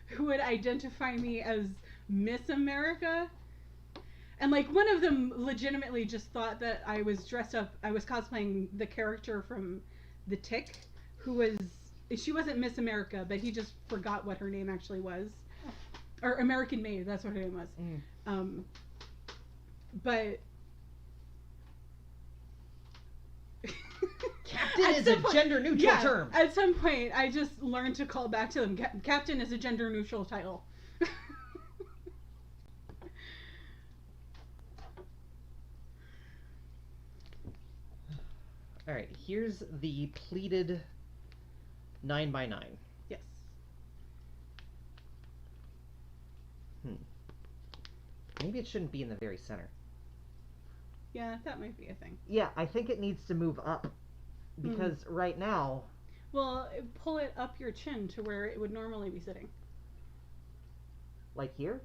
who would identify me as Miss America. And like one of them legitimately just thought that I was dressed up, I was cosplaying the character from The Tick, she wasn't Miss America, but he just forgot what her name actually was. Or American Maid, that's what her name was. But Captain is a gender neutral term. At some point I just learned to call back to them. Captain is a gender neutral title. Alright, here's the pleated 9x9. Yes. Maybe it shouldn't be in the very center. Yeah, that might be a thing. Yeah, I think it needs to move up, because right now... Well, pull it up your chin to where it would normally be sitting. Like here?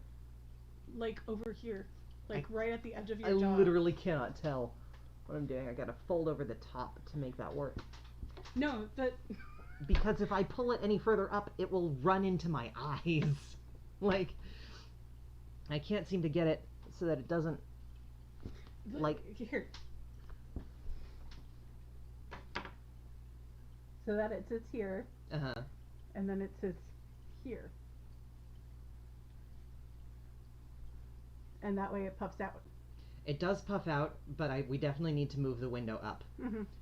Like over here. Like right at the edge of your jaw. jaw. I literally cannot tell what I'm doing. I gotta fold over the top to make that work. No, but... Because if I pull it any further up, it will run into my eyes. Like, I can't seem to get it so that it doesn't, like... Here. So that it sits here. Uh-huh. And then it sits here. And that way it puffs out. It does puff out, but we definitely need to move the window up.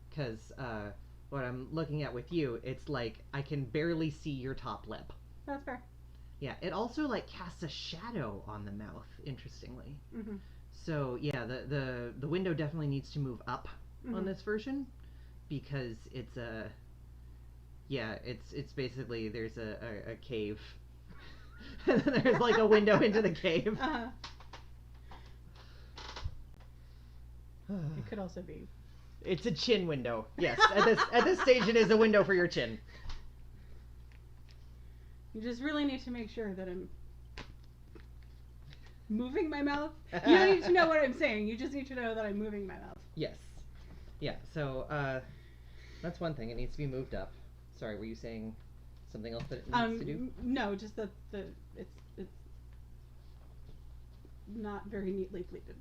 Because what I'm looking at with you, it's like I can barely see your top lip. That's fair. Yeah, it also like casts a shadow on the mouth, interestingly. So yeah, the window definitely needs to move up on this version, because it's it's basically there's a cave, and then there's like a window into the cave. It could also be. It's a chin window. Yes, at this stage it is a window for your chin. You just really need to make sure that I'm moving my mouth. You don't need to know what I'm saying. You just need to know that I'm moving my mouth. Yes. Yeah, so that's one thing. It needs to be moved up. Sorry, were you saying something else that it needs to do? No, just that it's not very neatly pleated.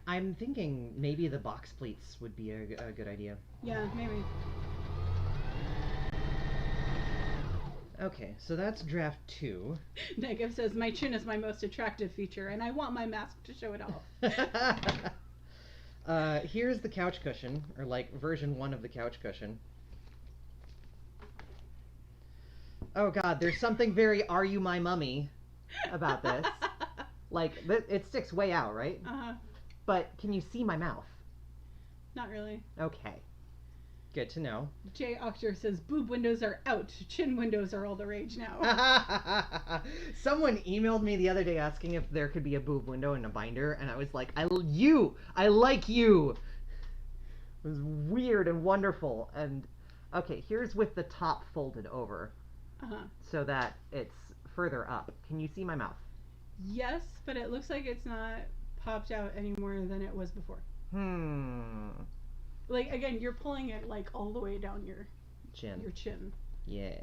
I'm thinking maybe the box pleats would be a good idea. Yeah, maybe. Okay, so that's draft 2. Negative says, my chin is my most attractive feature, and I want my mask to show it off. Here's the couch cushion, or like version 1 of the couch cushion. Oh god, there's something very Are You My Mummy about this. Like, it sticks way out, right? Uh-huh. But can you see my mouth? Not really. Okay. Good to know. Jay Octor says, boob windows are out. Chin windows are all the rage now. Someone emailed me the other day asking if there could be a boob window in a binder, and I was like, I like you. It was weird and wonderful. And okay, here's with the top folded over, so that it's further up. Can you see my mouth? Yes, but it looks like it's not popped out any more than it was before. Like, again, you're pulling it, like, all the way down your chin. Yeah.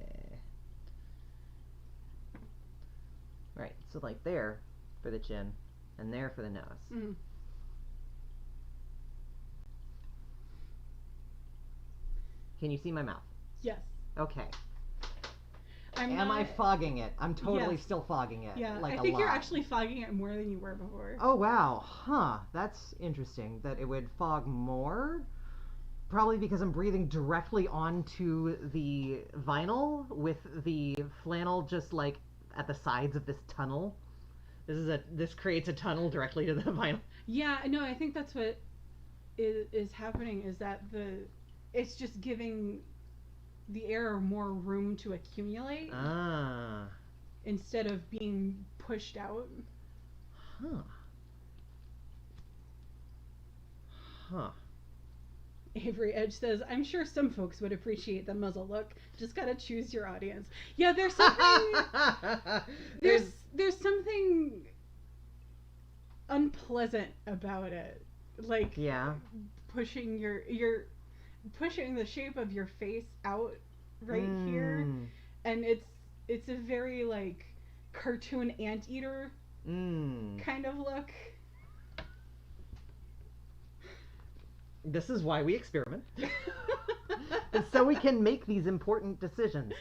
Right, so like there for the chin, and there for the nose. Mm-hmm. Can you see my mouth? Yes. Okay. Am I fogging it? I'm totally Yes. still fogging it. Yeah, like I think a you're lot. actually fogging it more than you were before. Oh wow, huh? That's interesting. That it would fog more. Probably because I'm breathing directly onto the vinyl with the flannel just like at the sides of this tunnel. This creates a tunnel directly to the vinyl. Yeah, no, I think that's what is happening, is that it's just giving the air more room to accumulate instead of being pushed out. Huh. Avery Edge says, I'm sure some folks would appreciate the muzzle look. Just gotta choose your audience. Yeah, there's something there's something unpleasant about it. Like, pushing you're pushing the shape of your face out right here, and it's a very like cartoon anteater kind of look. This is why we experiment. So we can make these important decisions.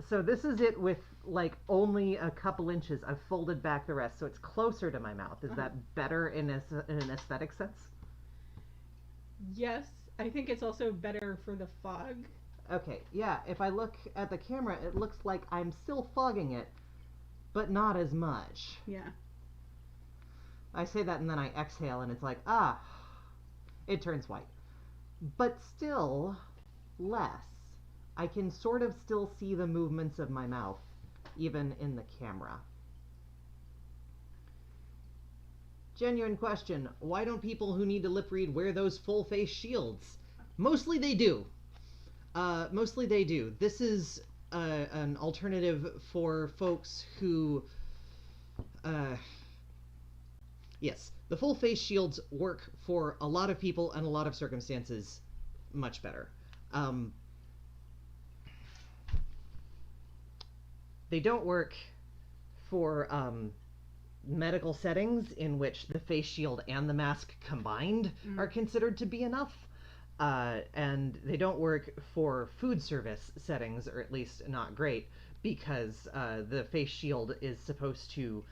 So this is it with like only a couple inches. I've folded back the rest so it's closer to my mouth. Is that better in an aesthetic sense? Yes, I think it's also better for the fog. Okay, yeah, if I look at the camera, it looks like I'm still fogging it, but not as much. Yeah. I say that and then I exhale and it's like, it turns white. But still less. I can sort of still see the movements of my mouth, even in the camera. Genuine question, why don't people who need to lip read wear those full face shields? Mostly they do. Mostly they do. This is an alternative for folks who... yes, the full face shields work for a lot of people and a lot of circumstances much better. They don't work for medical settings in which the face shield and the mask combined are considered to be enough. And they don't work for food service settings, or at least not great, because the face shield is supposed to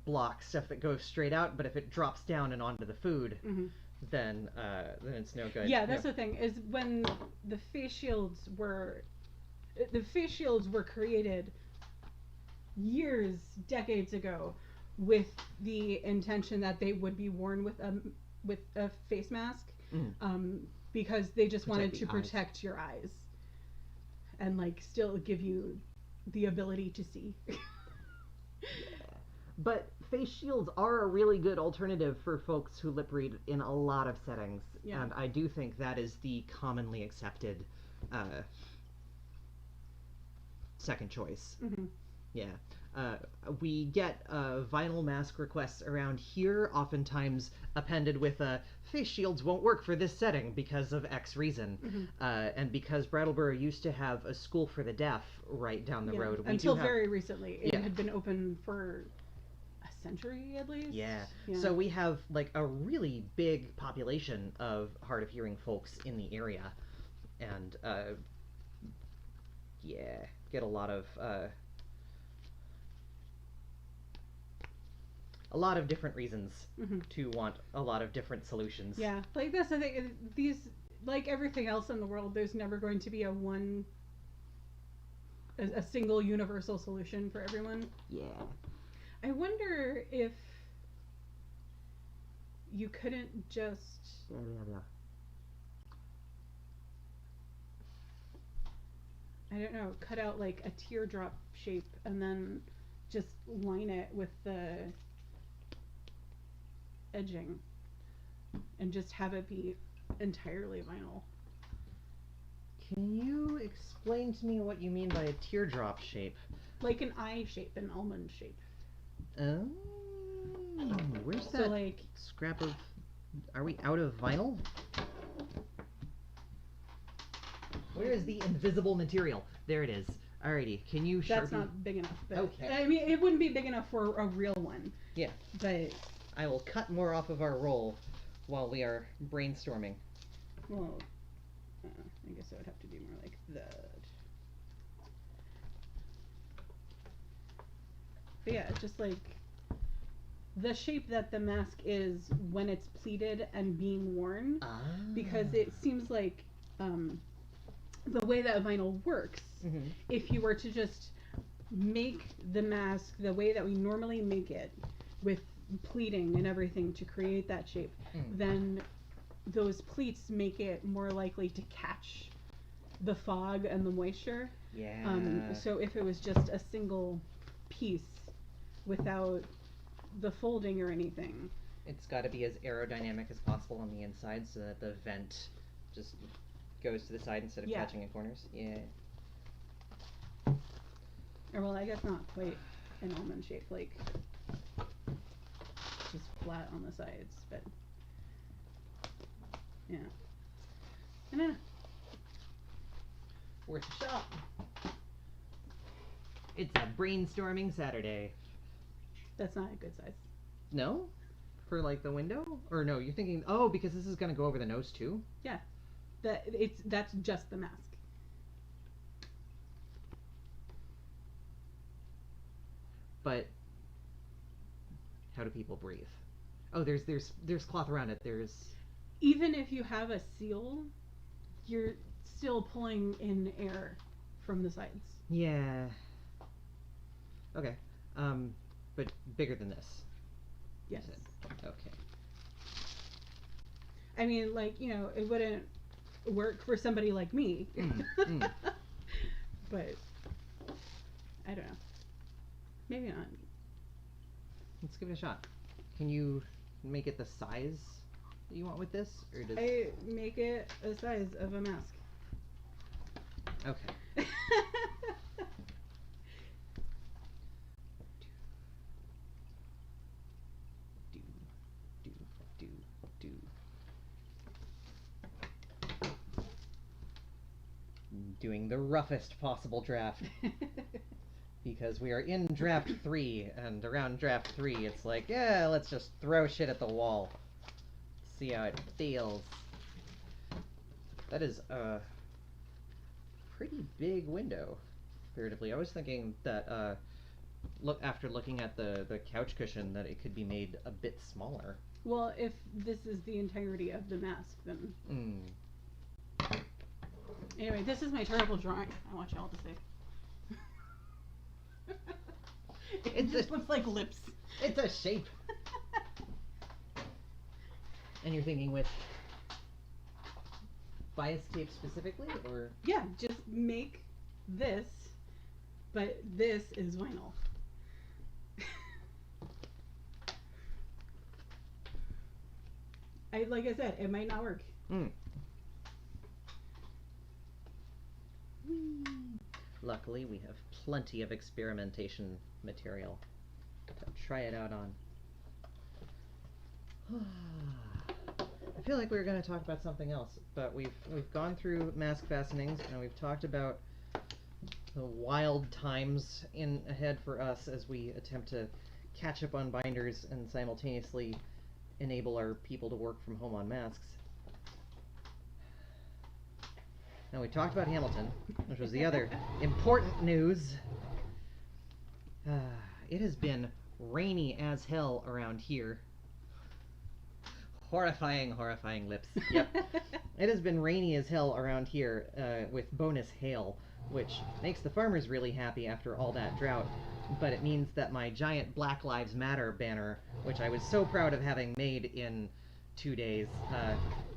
block stuff that goes straight out, but if it drops down and onto the food, then it's no good. Yeah, that's the thing, is when the face shields were created decades ago with the intention that they would be worn with a face mask, because they just wanted to protect your eyes and like still give you the ability to see. But face shields are a really good alternative for folks who lip read in a lot of settings, and I do think that is the commonly accepted second choice. Mm-hmm. Yeah. Uh, we get vinyl mask requests around here, oftentimes appended with face shields won't work for this setting because of X reason. Mm-hmm. And because Brattleboro used to have a school for the deaf right down the road. Until very recently. It Yeah. had been open for a century at least. Yeah. So we have like a really big population of hard of hearing folks in the area. And yeah, get a lot of different reasons Mm-hmm. to want a lot of different solutions. Yeah, like that's the thing. These, like everything else in the world, there's never going to be a single universal solution for everyone. Yeah. I wonder if you couldn't just I don't know, cut out like a teardrop shape and then just line it with the edging and just have it be entirely vinyl. Can you explain to me what you mean by a teardrop shape? Like an eye shape, an almond shape. Oh, where's So that like scrap of... Are we out of vinyl? Where is the invisible material? There it is. Alrighty, can you that's Sharpie? not big enough. But Okay. I mean, it wouldn't be big enough for a real one. Yeah. But I will cut more off of our roll while we are brainstorming. well, I guess I would have to do more like that. But yeah, just like the shape that the mask is when it's pleated and being worn, Ah. because it seems like the way that vinyl works, Mm-hmm. if you were to just make the mask the way that we normally make it with pleating and everything to create that shape, then those pleats make it more likely to catch the fog and the moisture. Yeah. So if it was just a single piece without the folding or anything. It's got to be as aerodynamic as possible on the inside so that the vent just goes to the side instead of catching in corners. Yeah. Or well, I guess not quite an almond shape, like just flat on the sides, but yeah. I don't know. Worth a shot. It's a brainstorming Saturday. That's not a good size. No? For like the window? Or no, you're thinking, oh, because this is going to go over the nose too? That's just the mask. But how do people breathe? Oh, there's cloth around it. There's Even if you have a seal, you're still pulling in air from the sides. yeah. Okay. But bigger than this. Yes. You said. Okay. I mean, like, you know, it wouldn't work for somebody like me. But I don't know. Maybe not. Let's give it a shot. Can you make it the size that you want with this, or does I make it a size of a mask. Okay. Do. Doing the roughest possible draft because we are in draft 3, and around draft 3 it's like, yeah, let's just throw shit at the wall. See how it feels. That is a pretty big window, comparatively. I was thinking that after looking at the couch cushion that it could be made a bit smaller. Well, if this is the entirety of the mask, then. Anyway, this is my terrible drawing. I want y'all to see. It just looks like lips. It's a shape. And you're thinking with bias tape specifically, or? Yeah, just make this, but this is vinyl. Like I said, it might not work. luckily, we have plenty of experimentation material to try it out on. I feel like we were going to talk about something else, but we've gone through mask fastenings, and we've talked about the wild times ahead for us as we attempt to catch up on binders and simultaneously enable our people to work from home on masks. Now, we talked about Hamilton, which was the other important news. It has been rainy as hell around here. Horrifying, horrifying lips. Yep. It has been rainy as hell around here with bonus hail, which makes the farmers really happy after all that drought. But it means that my giant Black Lives Matter banner, which I was so proud of having made in 2 days,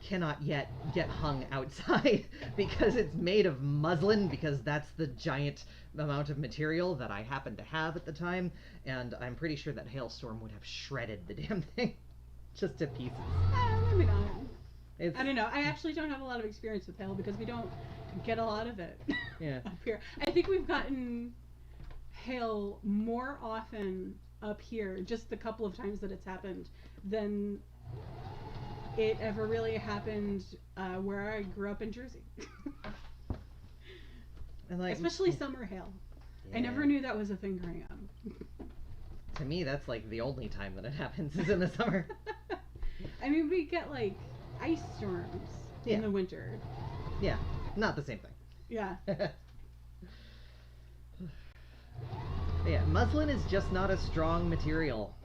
cannot yet get hung outside because it's made of muslin, because that's the giant amount of material that I happened to have at the time, and I'm pretty sure that hailstorm would have shredded the damn thing just to pieces. Maybe not. I don't know. I actually don't have a lot of experience with hail because we don't get a lot of it up here. I think we've gotten hail more often up here, just the couple of times that it's happened, than it ever really happened where I grew up in Jersey. And like, especially summer hail. Yeah. I never knew that was a thing growing up. To me, that's like the only time that it happens is in the summer. I mean, we get like ice storms in the winter. Yeah, not the same thing. Yeah. Yeah, muslin is just not a strong material.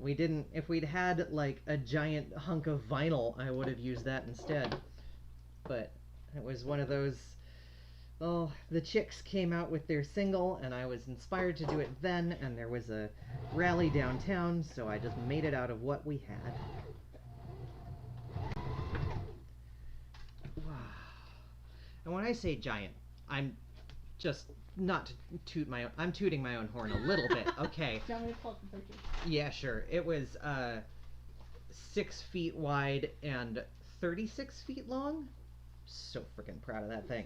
If we'd had like a giant hunk of vinyl, I would have used that instead. But it was one of those, the Chicks came out with their single, and I was inspired to do it then, and there was a rally downtown, so I just made it out of what we had. And when I say giant, I'm just not to toot my own, I'm tooting my own horn a little bit, okay. Do you want me to pull up the picture? Yeah, sure. It was 6 feet wide and 36 feet long. So freaking proud of that thing.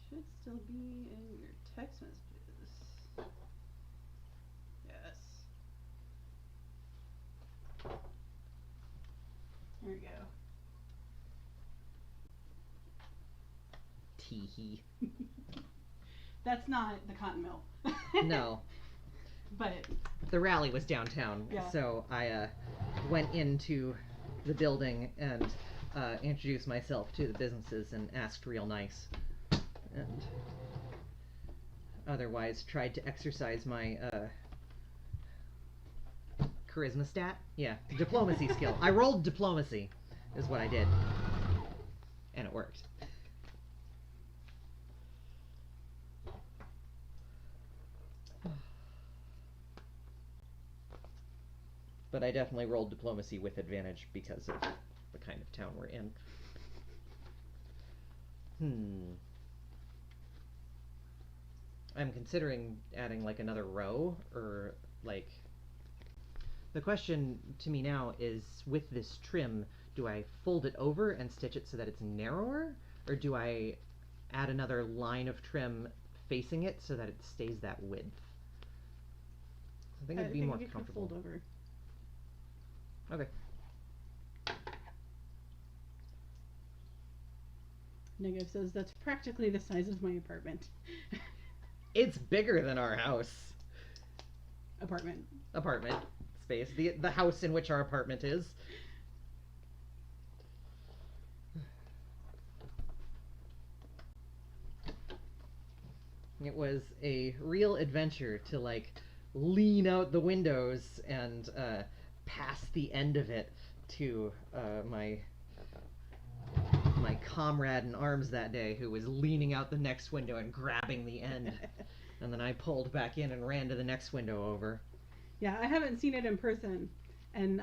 Should still be in your text messages. Yes. There we go. Tee-hee. That's not the cotton mill. No. But the rally was downtown, so I went into the building and introduced myself to the businesses and asked real nice. And otherwise tried to exercise my charisma stat? Yeah, diplomacy skill. I rolled diplomacy, is what I did. And it worked. But I definitely rolled diplomacy with advantage because of the kind of town we're in. I'm considering adding like another row, or like... The question to me now is, with this trim, do I fold it over and stitch it so that it's narrower? Or do I add another line of trim facing it so that it stays that width? I think it'd be more comfortable. Fold over. Okay. Negative says that's practically the size of my apartment. It's bigger than our house. Apartment Space. The house in which our apartment is. It was a real adventure to like lean out the windows and past the end of it to my comrade in arms that day, who was leaning out the next window and grabbing the end. And then I pulled back in and ran to the next window over. Yeah, I haven't seen it in person. And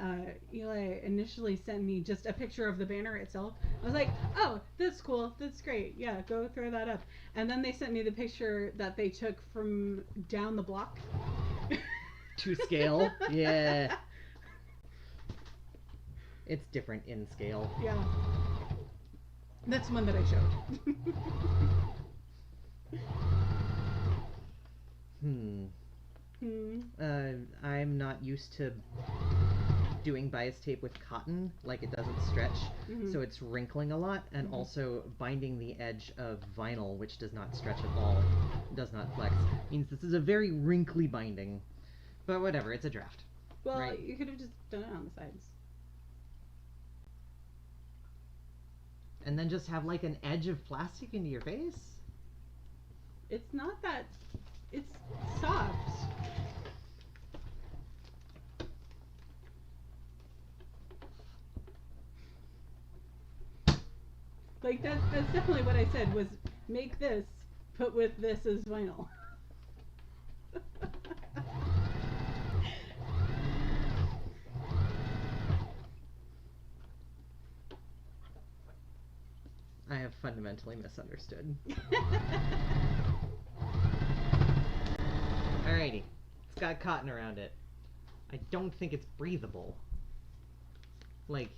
Eli initially sent me just a picture of the banner itself. I was like, oh, that's cool. That's great. Yeah, go throw that up. And then they sent me the picture that they took from down the block. To scale? Yeah. It's different in scale. Yeah. That's one that I showed. Hmm. Hmm. I'm not used to doing bias tape with cotton, like it doesn't stretch, Mhm. so it's wrinkling a lot, and Mhm. also binding the edge of vinyl, which does not stretch at all, does not flex, means this is a very wrinkly binding. But whatever, it's a draft. Well, Right. you could have just done it on the sides. And then just have like an edge of plastic into your face? It's not that. It's soft. Like that's definitely what I said was make this, put with this as vinyl. I have fundamentally misunderstood. Alrighty. It's got cotton around it. I don't think it's breathable. Like,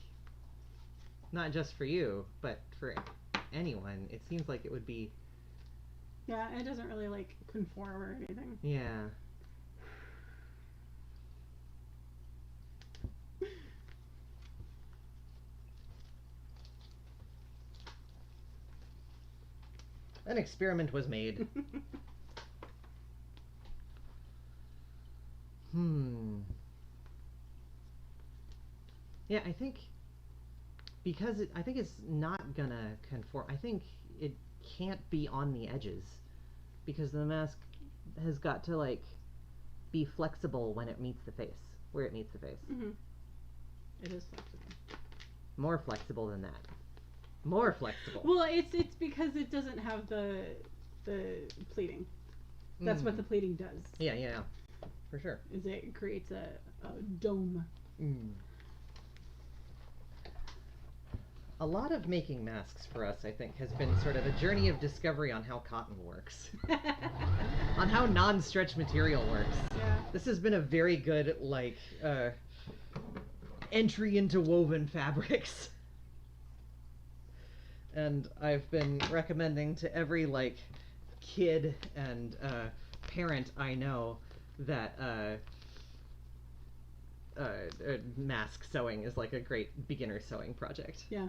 not just for you, but for anyone. It seems like it would be. Yeah, it doesn't really like conform or anything. Yeah. An experiment was made. Yeah, I think because I think it's not gonna conform. I think it can't be on the edges because the mask has got to like be flexible when it meets the face, where it meets the face. Mm-hmm. It is flexible. More flexible than that. More flexible. Well, it's because it doesn't have the pleating. That's what the pleating does. Yeah, for sure. Is it creates a dome. A lot of making masks for us, I think, has been sort of a journey of discovery on how cotton works. On how non-stretch material works. Yeah. This has been a very good, entry into woven fabrics. And I've been recommending to every, kid and parent I know that mask sewing is like a great beginner sewing project. Yeah.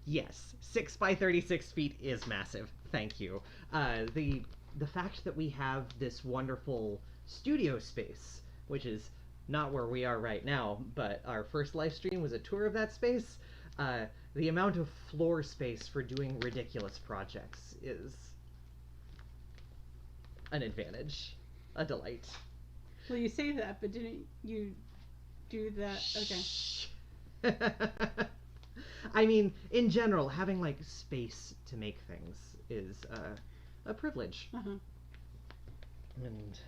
Yes, 6 by 36 feet is massive. Thank you. The fact that we have this wonderful studio space, which is not where we are right now, but our first live stream was a tour of that space. The amount of floor space for doing ridiculous projects is an advantage, a delight. Well, you say that, but didn't you do that? Okay. I mean, in general, having space to make things is a privilege. Uh-huh. And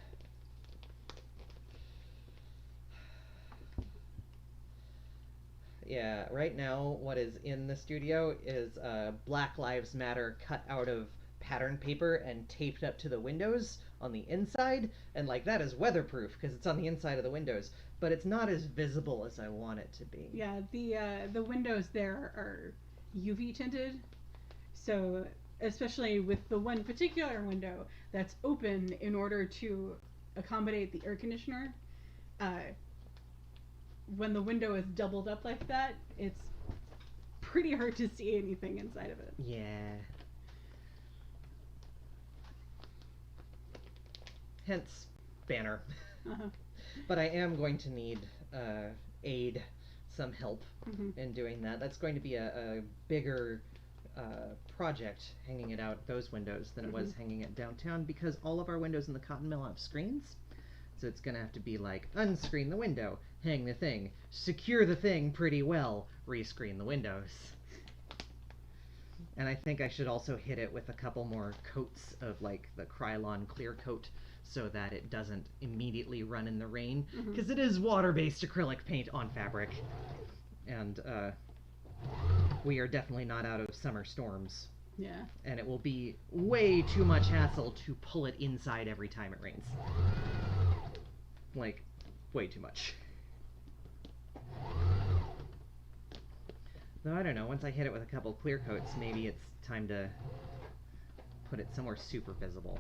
yeah, right now what is in the studio is Black Lives Matter cut out of pattern paper and taped up to the windows on the inside, and that is weatherproof because it's on the inside of the windows, but it's not as visible as I want it to be. Yeah, the windows there are UV tinted, so especially with the one particular window that's open in order to accommodate the air conditioner, when the window is doubled up like that, it's pretty hard to see anything inside of it. Yeah. Hence, banner. Uh-huh. But I am going to need aid, some help in doing that. That's going to be a bigger project, hanging it out those windows than it was hanging it downtown, because all of our windows in the cotton mill have screens. So it's going to have to be unscreen the window, hang the thing, secure the thing pretty well, rescreen the windows. And I think I should also hit it with a couple more coats of the Krylon clear coat so that it doesn't immediately run in the rain, because it is water-based acrylic paint on fabric. And we are definitely not out of summer storms. Yeah. And it will be way too much hassle to pull it inside every time it rains. way too much. Though I don't know, once I hit it with a couple clear coats, maybe it's time to put it somewhere super visible.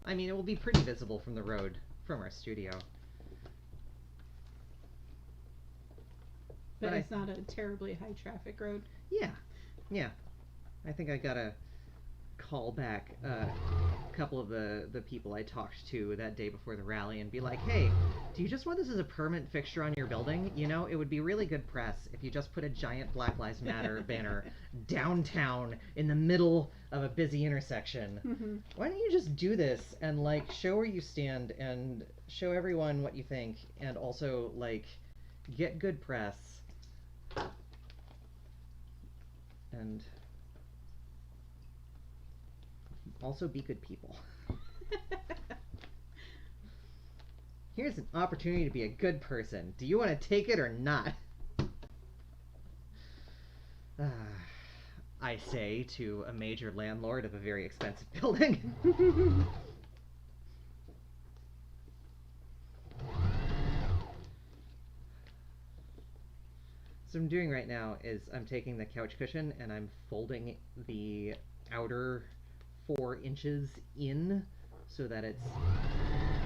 I mean, it will be pretty visible from the road, from our studio. But it's not a terribly high traffic road. Yeah, yeah. I think I gotta call back a couple of the people I talked to that day before the rally and be like, hey, do you just want this as a permanent fixture on your building? You know, it would be really good press if you just put a giant Black Lives Matter banner downtown in the middle of a busy intersection. Mm-hmm. Why don't you just do this and, like, show where you stand and show everyone what you think, and also, like, get good press and also be good people. Here's an opportunity to be a good person. Do you want to take it or not? I say to a major landlord of a very expensive building. So what I'm doing right now is I'm taking the couch cushion and I'm folding the outer 4 inches in so that it's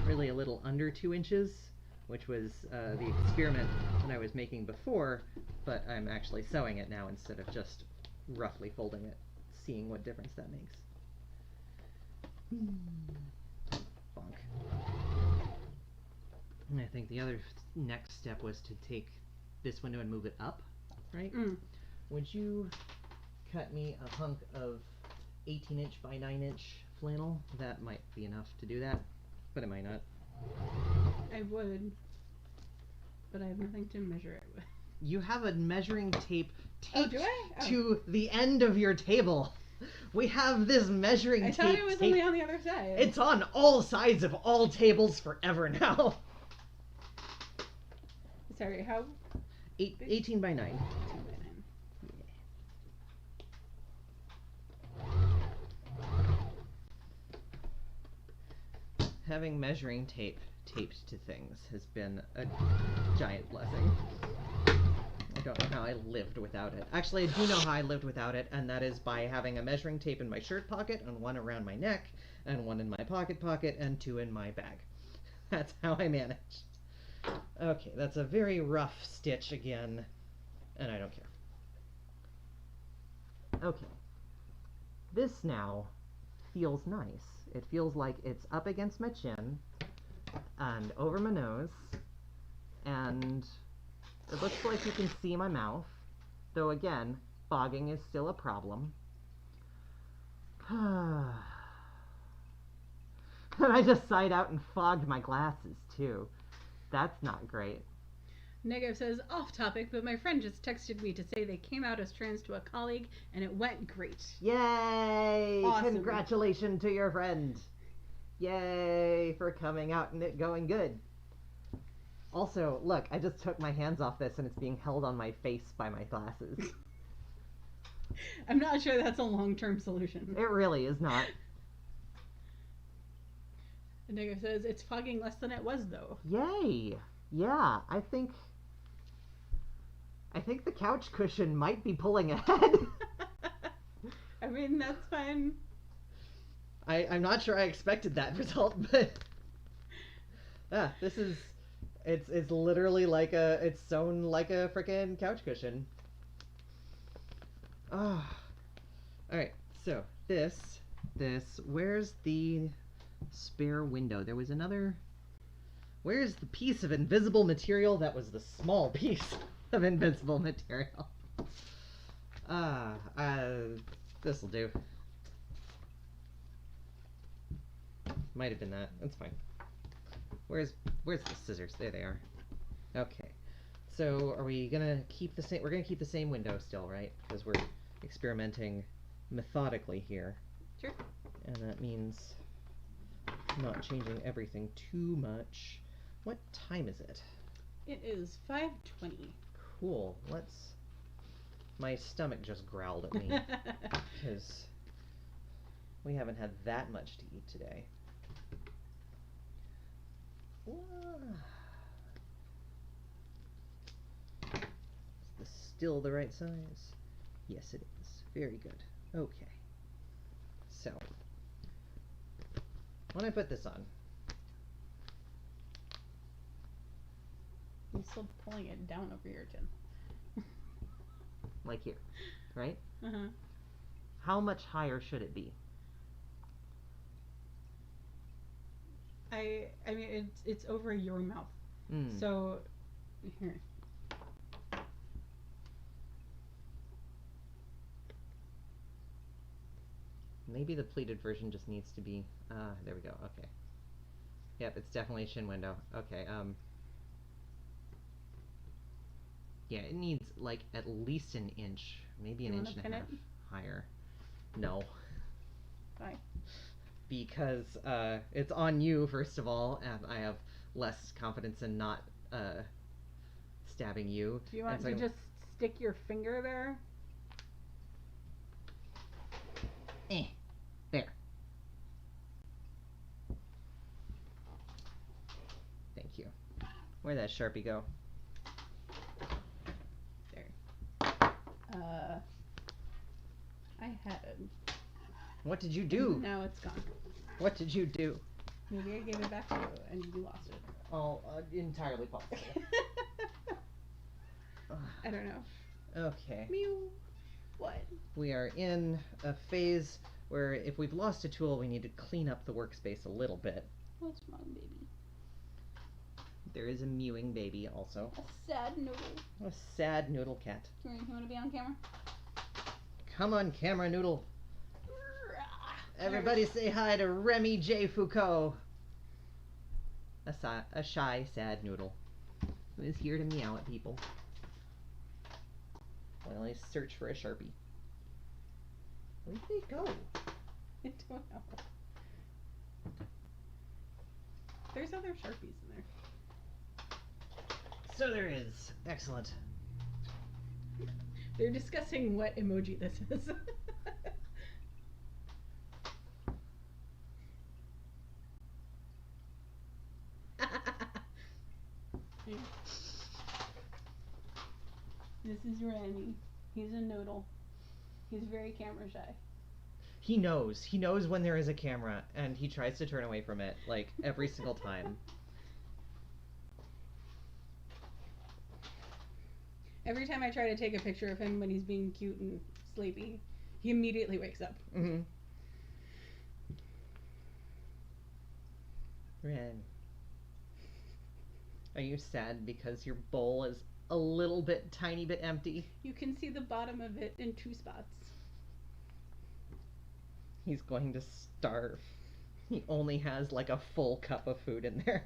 really a little under 2 inches, which was the experiment that I was making before, but I'm actually sewing it now instead of just roughly folding it, seeing what difference that makes. Bonk. And I think the other next step was to take this window and move it up, right? Mm. Would you cut me a hunk of 18-inch by 9-inch flannel? That might be enough to do that, but it might not. I would, but I have nothing to measure it with. You have a measuring tape taped do I? Oh. to the end of your table. We have this measuring tape. I thought it was only on the other side. It's on all sides of all tables forever now. Sorry, how? 18 by 9. 18 by 9. Having measuring tape taped to things has been a giant blessing. I don't know how I lived without it. Actually, I do know how I lived without it, and that is by having a measuring tape in my shirt pocket, and one around my neck, and one in my pocket, and 2 in my bag. That's how I managed. Okay, that's a very rough stitch again, and I don't care. Okay. This now feels nice. It feels like it's up against my chin and over my nose, and it looks like you can see my mouth, though again, fogging is still a problem. And I just sighed out and fogged my glasses too. That's not great. Negative says, off topic, but my friend just texted me to say they came out as trans to a colleague and it went great. Yay! Awesome. Congratulations to your friend. Yay for coming out and it going good. Also, look, I just took my hands off this and it's being held on my face by my glasses. I'm not sure that's a long-term solution. It really is not. And Negative says, it's fogging less than it was, though. Yay! Yeah, I think the couch cushion might be pulling ahead. I mean, that's fine. I'm not sure I expected that result, but this is it's literally like it's sewn like a frickin' couch cushion. Oh. Alright, so this where's the spare window? There was another. Where's the piece of invisible material that was the small piece of invisible material? This'll do. Might have been that. That's fine. Where's the scissors? There they are. Okay. So are we gonna keep the same? We're gonna keep the same window still, right? Because we're experimenting methodically here. Sure. And that means not changing everything too much. What time is it? It is 5:20. Cool. My stomach just growled at me because we haven't had that much to eat today. still the right size? Yes, it is. Very good. Okay. So, when I put this on, I'm still pulling it down over your chin. like here, right? Uh-huh. How much higher should it be? I mean it's over your mouth. Mm. So here. Maybe the pleated version just needs to be, there we go, okay. Yep, it's definitely a shin window. Okay, yeah, it needs like at least an inch, maybe an You inch wanna and a pin half it? higher. No. Why? Because it's on you, first of all, and I have less confidence in not stabbing you. Do you want And to so- just stick your finger there? There. Thank you. Where'd that Sharpie go? I had. What did you do? Now it's gone. What did you do? Maybe I gave it back to you and you lost it. Oh, entirely possible. I don't know. Okay. Mew. What? We are in a phase where if we've lost a tool, we need to clean up the workspace a little bit. What's wrong, baby? There is a mewing baby also. A sad noodle. A sad noodle cat. You want to be on camera? Come on, camera noodle. Everybody say hi to Remy J. Foucault. A shy, sad noodle who is here to meow at people while I search for a Sharpie. Where did they go? I don't know. There's other Sharpies in there. So there is. Excellent. They're discussing what emoji this is. This is Remy. He's a noodle. He's very camera shy. He knows. He knows when there is a camera, and he tries to turn away from it, like, every single time. Every time I try to take a picture of him when he's being cute and sleepy, he immediately wakes up. Mm-hmm. Ren, are you sad because your bowl is a little bit, tiny bit empty? You can see the bottom of it in 2 spots. He's going to starve. He only has like a full cup of food in there.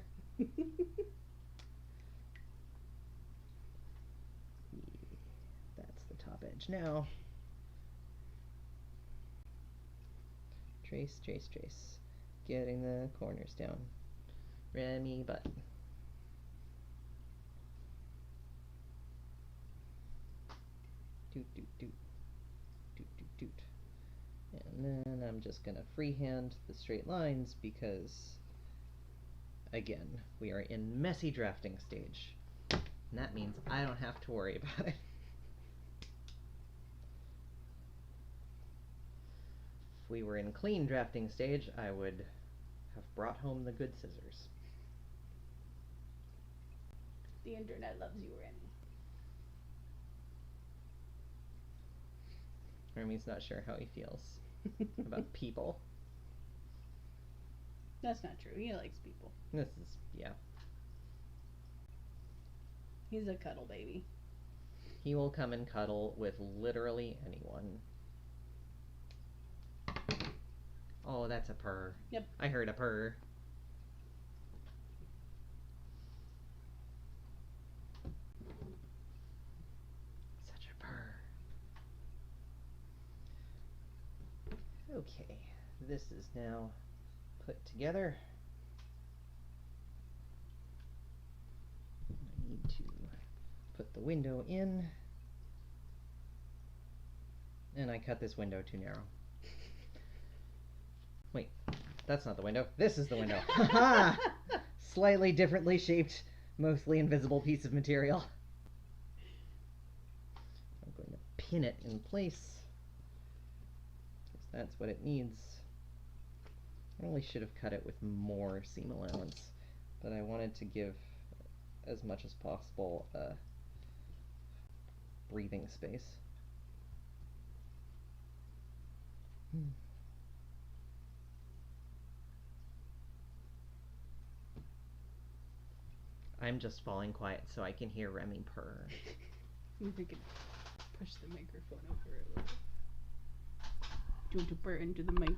That's the top edge now. Trace, trace, trace. Getting the corners down. Remy button. Doot, doot, doot. Doot, doot, doot. And then I'm just going to freehand the straight lines because, again, we are in messy drafting stage. And that means I don't have to worry about it. If we were in clean drafting stage, I would have brought home the good scissors. The internet loves you, Remy. Remy's not sure how he feels about people. That's not true. He likes people. This is, yeah. He's a cuddle baby. He will come and cuddle with literally anyone. Oh, that's a purr. Yep. I heard a purr. Such a purr. Okay, this is now put together. I need to put the window in. And I cut this window too narrow. Wait, that's not the window. This is the window. Haha! Slightly differently shaped, mostly invisible piece of material. pin it in place, because that's what it needs. I probably should have cut it with more seam allowance, but I wanted to give as much as possible breathing space. I'm just falling quiet so I can hear Remy purr. If we could push the microphone over a little. Do you want to purr into the mic?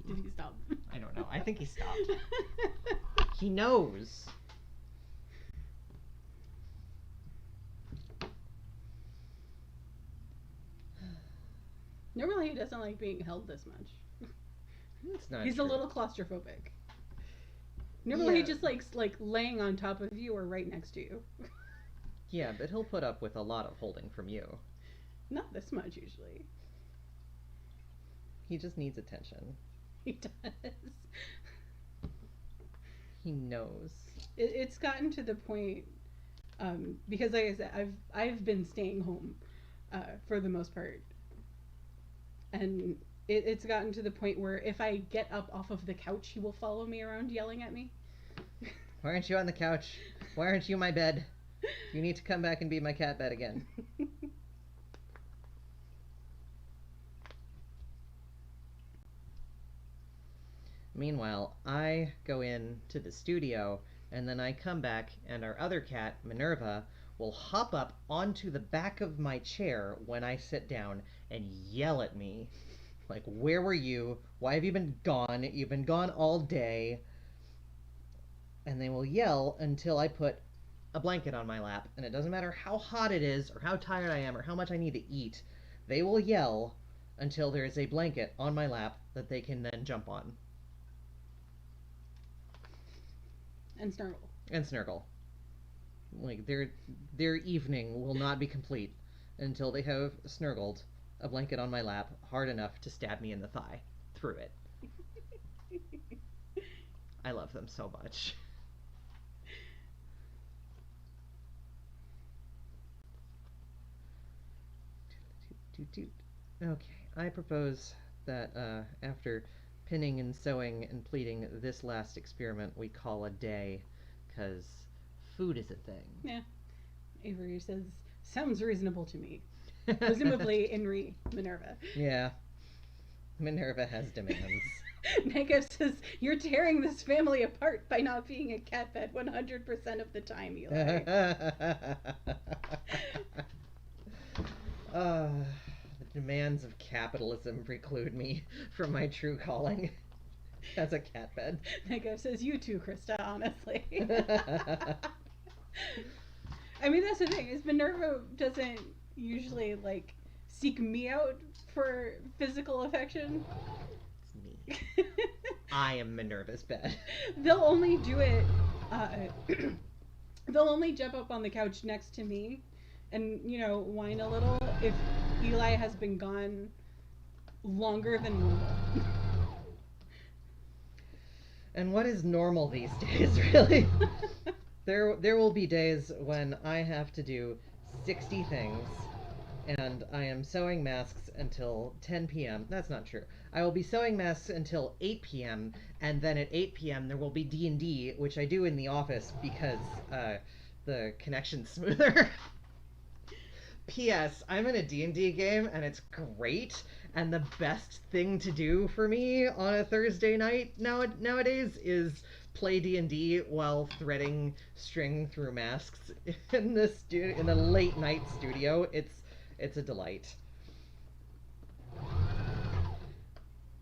Did he stop? I don't know. I think he stopped. He knows. Normally he doesn't like being held this much. That's not He's true. a little claustrophobic. Normally he Yeah. just likes laying on top of you or right next to you. Yeah, but he'll put up with a lot of holding from you. Not this much usually. He just needs attention. He does. He knows. It's gotten to the point because like I said, I've been staying home for the most part, and it's gotten to the point where if I get up off of the couch, he will follow me around yelling at me. Why aren't you on the couch? Why aren't you my bed? You need to come back and be my cat bed again. Meanwhile, I go in to the studio, and then I come back, and our other cat, Minerva, will hop up onto the back of my chair when I sit down and yell at me. Like, where were you? Why have you been gone? You've been gone all day. And they will yell until I put a blanket on my lap. And it doesn't matter how hot it is, or how tired I am, or how much I need to eat. They will yell until there is a blanket on my lap that they can then jump on. And snuggle. And snuggle. Like, their evening will not be complete until they have snuggled a blanket on my lap hard enough to stab me in the thigh through it. I love them so much. Okay, I propose that after pinning and sewing and pleating this last experiment, we call a day, because food is a thing. Yeah. Avery says, sounds reasonable to me. Presumably Enri Minerva. Yeah. Minerva has demands. Negav says, you're tearing this family apart by not being a cat bed 100% of the time, Eli. The demands of capitalism preclude me from my true calling as a cat bed. Negav says, you too, Krista, honestly. I mean, that's the thing, is Minerva doesn't usually, like, seek me out for physical affection. It's me. I am Minerva's bed. They'll only do it, they'll only jump up on the couch next to me and, you know, whine a little if Eli has been gone longer than normal. And what is normal these days, really? There will be days when I have to do 60 things, and I am sewing masks until 10 p.m. That's not true. I will be sewing masks until 8 p.m., and then at 8 p.m. there will be D&D, which I do in the office because the connection's smoother. P.S. I'm in a D&D game, and it's great, and the best thing to do for me on a Thursday night nowadays is play D&D while threading string through masks in the late night studio. It's a delight.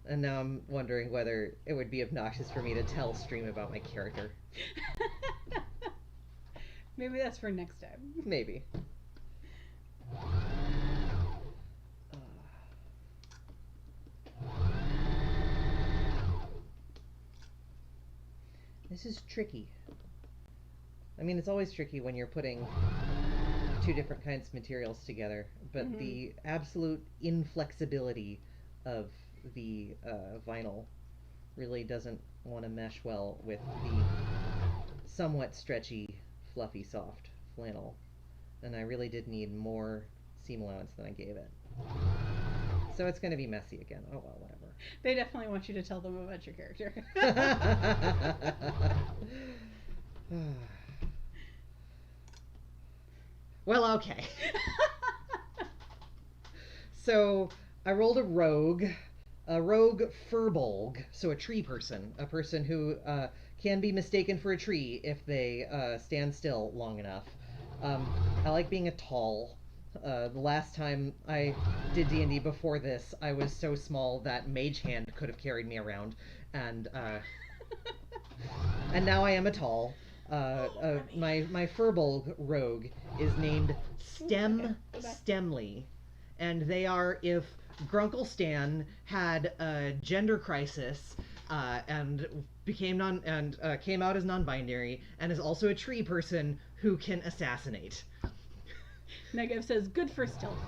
And now I'm wondering whether it would be obnoxious for me to tell stream about my character. Maybe that's for next time. Maybe. This is tricky. I mean, it's always tricky when you're putting two different kinds of materials together, but the absolute inflexibility of the vinyl really doesn't want to mesh well with the somewhat stretchy, fluffy, soft flannel. And I really did need more seam allowance than I gave it. So it's going to be messy again. Oh well, whatever. They definitely want you to tell them about your character. Well, okay. So I rolled a rogue furbolg, so a tree person, a person who can be mistaken for a tree if they stand still long enough. I like being a tall. The last time I did D&D before this, I was so small that Mage Hand could have carried me around, and now I am a tall. My Furbolg rogue is named Stemley, and they are if Grunkle Stan had a gender crisis and came out as non-binary, and is also a tree person who can assassinate. Negative says, good for stealth.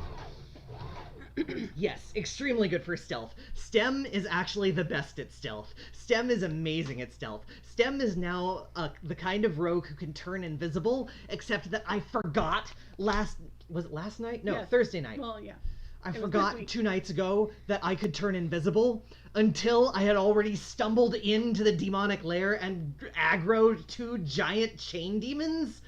Yes, extremely good for stealth. Stem is actually the best at stealth. Stem is amazing at stealth. Stem is now the kind of rogue who can turn invisible, except that I forgot was it last night? No, yes. Thursday night. Well, yeah. I forgot 2 nights ago that I could turn invisible until I had already stumbled into the demonic lair and aggroed 2 giant chain demons.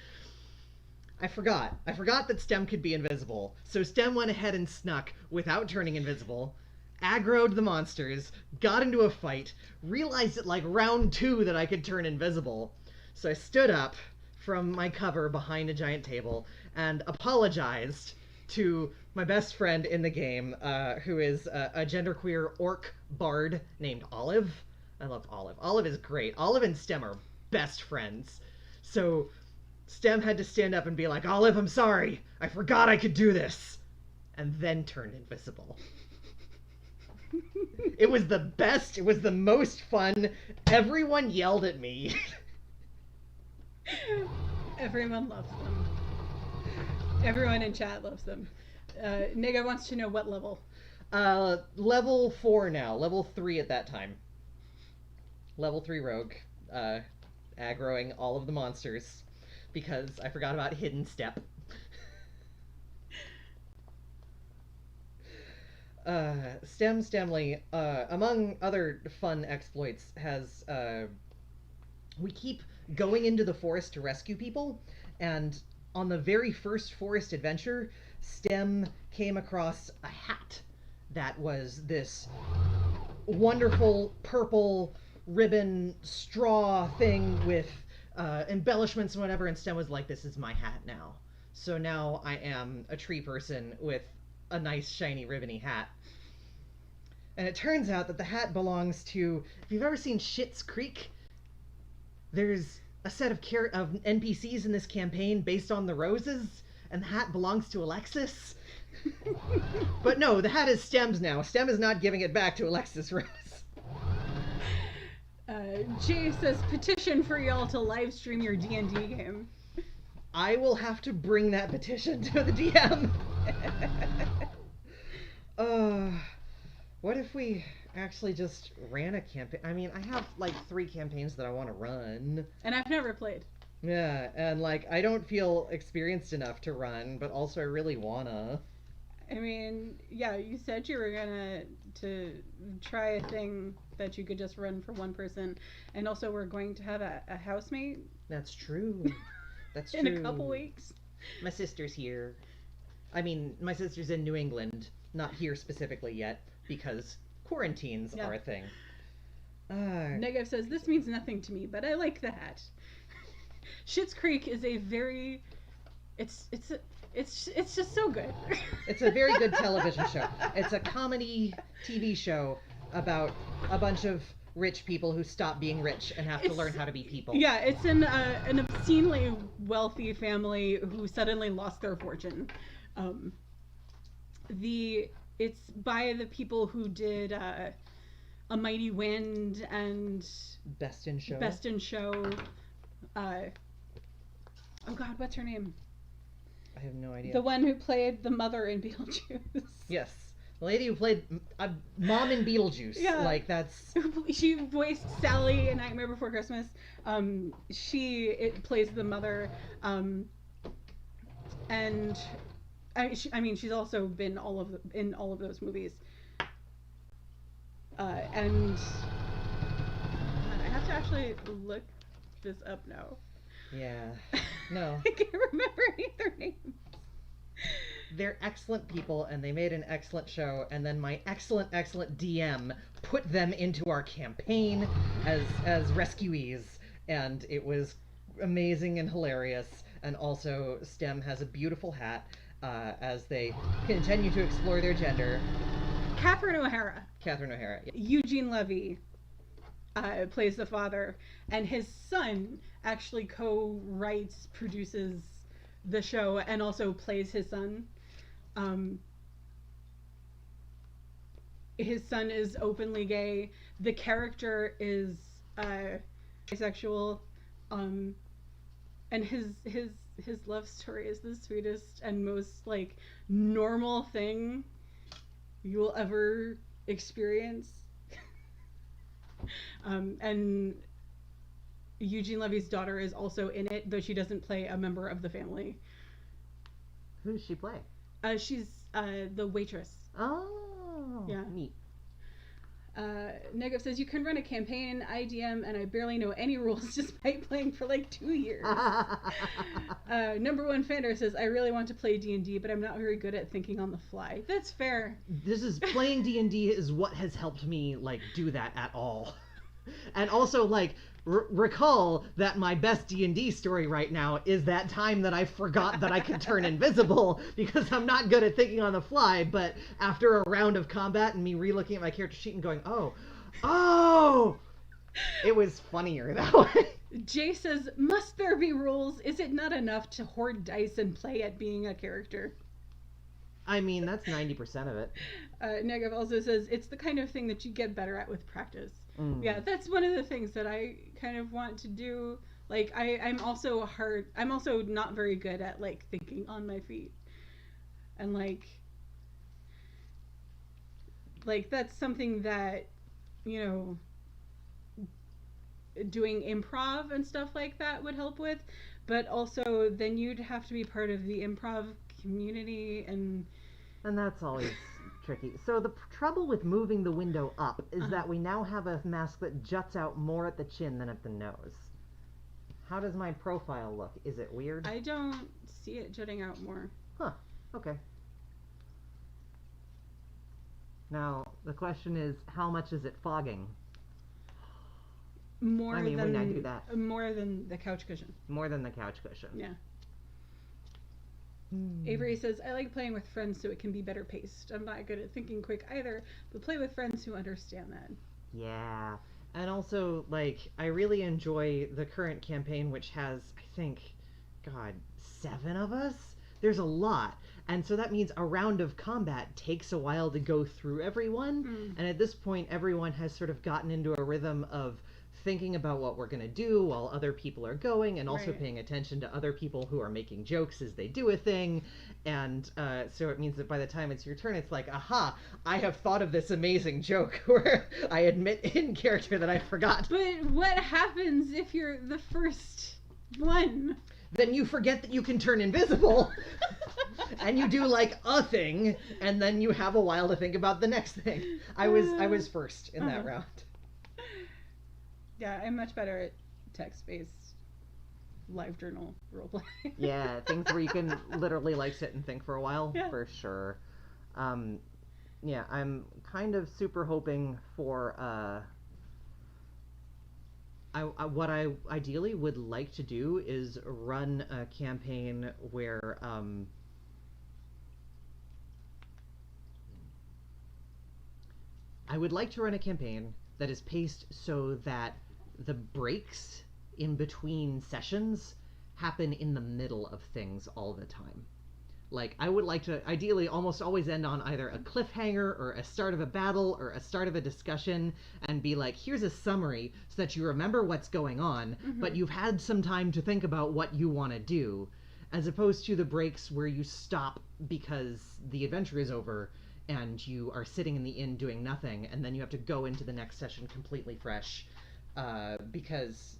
I forgot that Stem could be invisible. So Stem went ahead and snuck without turning invisible, aggroed the monsters, got into a fight, realized at like round 2 that I could turn invisible. So I stood up from my cover behind a giant table and apologized to my best friend in the game, who is a genderqueer orc bard named Olive. I love Olive. Olive is great. Olive and Stem are best friends. So Stem had to stand up and be like, Olive, I'm sorry. I forgot I could do this. And then turned invisible. It was the best. It was the most fun. Everyone yelled at me. Everyone loves them. Everyone in chat loves them. Nega wants to know what level. Level 4 now. Level 3 at that time. Level 3 rogue. Aggroing all of the monsters. Because I forgot about Hidden Step. Stemley, among other fun exploits, has we keep going into the forest to rescue people, and on the very first forest adventure, Stem came across a hat that was this wonderful purple ribbon straw thing with embellishments and whatever, and Stem was like, this is my hat now. So now I am a tree person with a nice shiny ribbony hat. And it turns out that the hat belongs to, if you've ever seen Schitt's Creek, there's a set of NPCs in this campaign based on the roses, and the hat belongs to Alexis. But no, the hat is Stem's now. Stem is not giving it back to Alexis Rose. Jay says, petition for y'all to live stream your D&D game. I will have to bring that petition to the DM. What if we actually just ran a campaign? I mean, I have like 3 campaigns that I want to run. And I've never played. Yeah, and like, I don't feel experienced enough to run, but also I really wanna. I mean, yeah, you said you were gonna to try a thing that you could just run for one person, and also we're going to have a housemate. That's true. That's true. In a couple weeks. My sister's here. I mean, my sister's in New England, not here specifically yet, because quarantines are a thing. Negative says, this means nothing to me, but I like the hat. Schitt's Creek is a very, it's just so good. It's a very good television show. It's a comedy TV show about a bunch of rich people who stop being rich and have to learn how to be people. Yeah, it's an obscenely wealthy family who suddenly lost their fortune. It's by the people who did A Mighty Wind and Best in Show. Oh God, what's her name? I have no idea. The one who played the mother in Beetlejuice. Yes, The lady who played Mom in Beetlejuice. Yeah. Like, that's... She voiced Sally in Nightmare Before Christmas. She plays the mother, and I mean, she's also been in all of those movies. And God, I have to actually look this up now. Yeah. No. I can't remember any of their names. They're excellent people, and they made an excellent show, and then my excellent DM put them into our campaign as rescuees, and it was amazing and hilarious. And also, STEM has a beautiful hat as they continue to explore their gender. Catherine O'Hara. Catherine O'Hara. Yeah. Eugene Levy plays the father, and his son actually co-writes, produces the show, and also plays his son. His son is openly gay. The character is bisexual, and his love story is the sweetest and most like normal thing you will ever experience. And Eugene Levy's daughter is also in it, though she doesn't play a member of the family. Who does she play? She's the waitress. Oh, yeah. Neat. Negative says, you can run a campaign, IDM, and I barely know any rules despite playing for like 2 years. Number one Fander says, I really want to play D&D, but I'm not very good at thinking on the fly. That's fair. This is playing D&D is what has helped me like do that at all. And also like recall that my best D&D story right now is that time that I forgot that I could turn invisible because I'm not good at thinking on the fly, but after a round of combat and me re-looking at my character sheet and going, oh, it was funnier that way. Jay says, must there be rules? Is it not enough to hoard dice and play at being a character? I mean, that's 90% of it. Negative also says, it's the kind of thing that you get better at with practice. Yeah, that's one of the things that I kind of want to do. Like, I'm also not very good at, like, thinking on my feet. And, like, that's something that, you know, doing improv and stuff like that would help with. But also, then you'd have to be part of the improv community, and that's always tricky. So the trouble with moving the window up is that we now have a mask that juts out more at the chin than at the nose. How does my profile look? Is it weird? I don't see it jutting out more. Huh. Okay. Now, the question is, how much is it fogging? More I mean, than when I do that. More than the couch cushion. More than the couch cushion. Yeah. Avery says, I like playing with friends so it can be better paced. I'm not good at thinking quick either, but play with friends who understand that. Yeah. And also, like, I really enjoy the current campaign, which has, I think, 7 of us? There's a lot. And so that means a round of combat takes a while to go through everyone. And at this point, everyone has sort of gotten into a rhythm of thinking about what we're going to do while other people are going, and also paying attention to other people who are making jokes as they do a thing. And so it means that by the time it's your turn, it's like, aha, I have thought of this amazing joke where I admit in character that I forgot. But what happens if you're the first one? Then you forget that you can turn invisible. And you do like a thing, and then you have a while to think about the next thing. I was first in that round. Yeah, I'm much better at text-based live journal roleplay. Yeah, things where you can literally like sit and think for a while, for sure. Yeah, I'm kind of super hoping for what I ideally would like to do is run a campaign where I would like to run a campaign that is paced so that the breaks in between sessions happen in the middle of things all the time. Like, I would like to ideally almost always end on either a cliffhanger or a start of a battle or a start of a discussion and be like, here's a summary so that you remember what's going on, but you've had some time to think about what you want to do, as opposed to the breaks where you stop because the adventure is over and you are sitting in the inn doing nothing, and then you have to go into the next session completely fresh. Because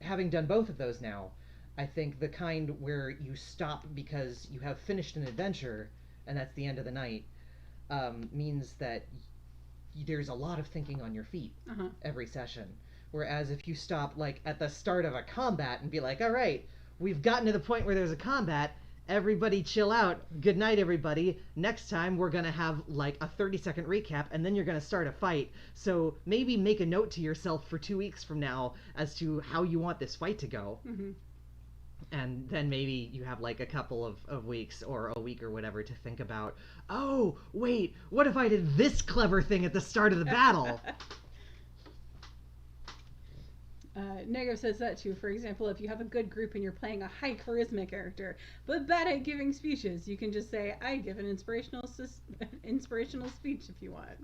having done both of those now, I think the kind where you stop because you have finished an adventure and that's the end of the night, means that there's a lot of thinking on your feet every session. Whereas if you stop like at the start of a combat and be like, all right, we've gotten to the point where there's a combat, everybody chill out, good night everybody, next time we're gonna have like a 30-second recap and then you're gonna start a fight, so maybe make a note to yourself for 2 weeks from now as to how you want this fight to go. And then maybe you have like a couple of weeks or a week or whatever to think about, oh wait, what if I did this clever thing at the start of the battle? Nego says that too. For example, if you have a good group and you're playing a high charisma character, but bad at giving speeches, you can just say, I give an inspirational speech if you want.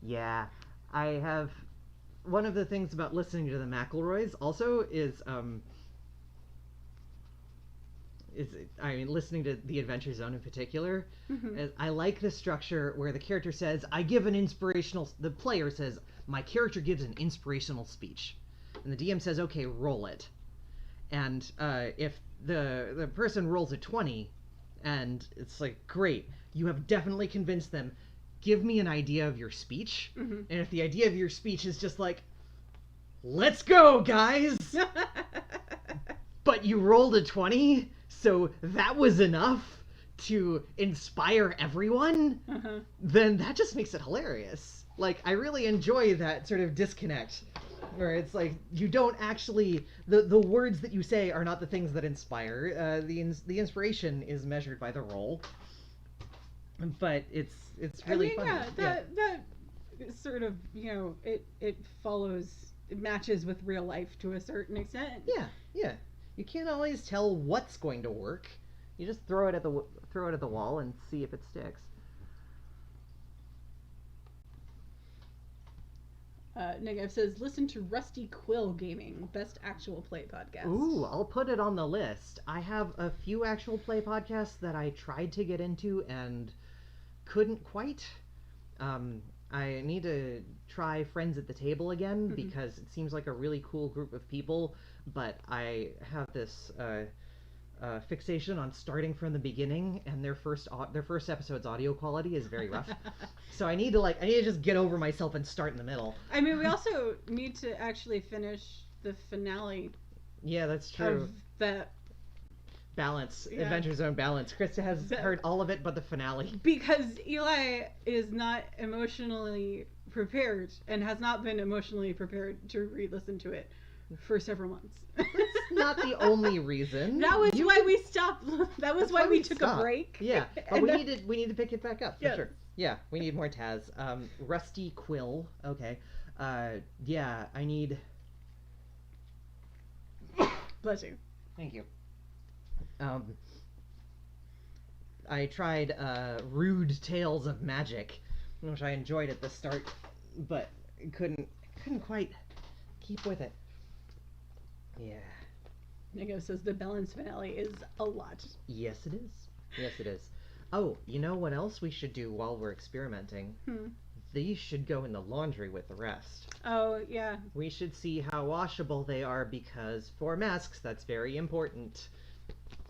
Yeah, I have... One of the things about listening to the McElroys also is listening to the Adventure Zone in particular, I like the structure where the character says, the player says, my character gives an inspirational speech. And the DM says, okay, roll it. And if the person rolls a 20, and it's like, great, you have definitely convinced them, give me an idea of your speech. And if the idea of your speech is just like, let's go, guys! But you rolled a 20, so that was enough to inspire everyone, then that just makes it hilarious. Like, I really enjoy that sort of disconnect, where it's like, you don't actually... The words that you say are not the things that inspire. The inspiration is measured by the roll. But it's really fun. That sort of, it follows... It matches with real life to a certain extent. Yeah. You can't always tell what's going to work. You just throw it at the wall and see if it sticks. Negative says, listen to Rusty Quill Gaming, best actual play podcast. Ooh, I'll put it on the list. I have a few actual play podcasts that I tried to get into and couldn't quite. I need to try Friends at the Table again because it seems like a really cool group of people, but I have this fixation on starting from the beginning, and their first episode's audio quality is very rough. So I need to just get over myself and start in the middle. I mean, we also need to actually finish the finale. Yeah, that's true. Of that Balance, yeah. Adventure Zone Balance. Krista has heard all of it but the finale. Because Eli is not emotionally prepared and has not been emotionally prepared to re-listen to it for several months. That's not the only reason. That was why we stopped. That was why we took a break. Yeah, but we need to pick it back up for sure. Yeah, we need more Taz. Rusty Quill. Okay. Yeah, I need. Bless you. Thank you. I tried Rude Tales of Magic, which I enjoyed at the start, but couldn't quite keep with it. Yeah. Nico says the balance finale is a lot. Yes, it is. Yes, it is. Oh, you know what else we should do while we're experimenting? These should go in the laundry with the rest. Oh, yeah. We should see how washable they are, because for masks, that's very important.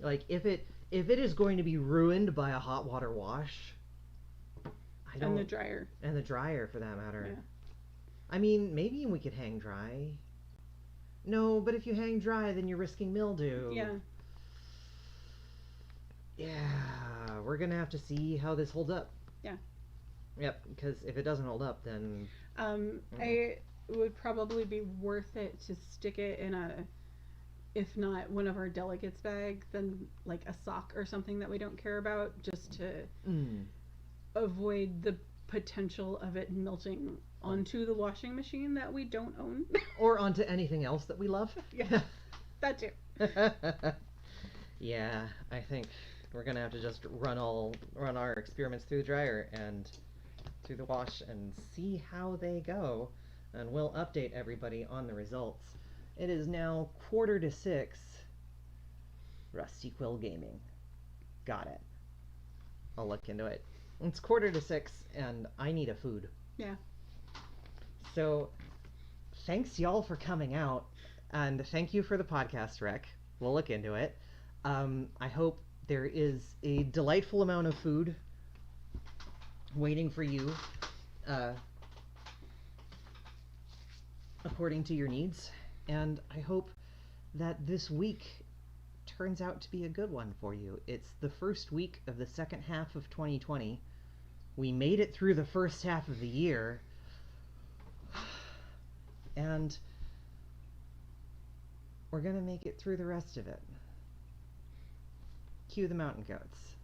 Like, if it is going to be ruined by a hot water wash, And the dryer. And the dryer, for that matter. Yeah. I mean, maybe we could hang dry. No, but if you hang dry, then you're risking mildew. Yeah. Yeah, we're gonna have to see how this holds up. Yeah. Yep, because if it doesn't hold up, then... It would probably be worth it to stick it in if not one of our delegates' bag, then like a sock or something that we don't care about, just to avoid the potential of it melting onto the washing machine that we don't own. Or onto anything else that we love. Yeah, that too. Yeah, I think we're gonna have to just run our experiments through the dryer and through the wash and see how they go, and we'll update everybody on the results. It is now 5:45. Rusty Quill Gaming. Got it. I'll look into it. It's 5:45, and I need a food. Yeah. So, thanks y'all for coming out, and thank you for the podcast, Rick. We'll look into it. I hope there is a delightful amount of food waiting for you, according to your needs, and I hope that this week turns out to be a good one for you. It's the first week of the second half of 2020. We made it through the first half of the year, and we're gonna make it through the rest of it. Cue the mountain goats.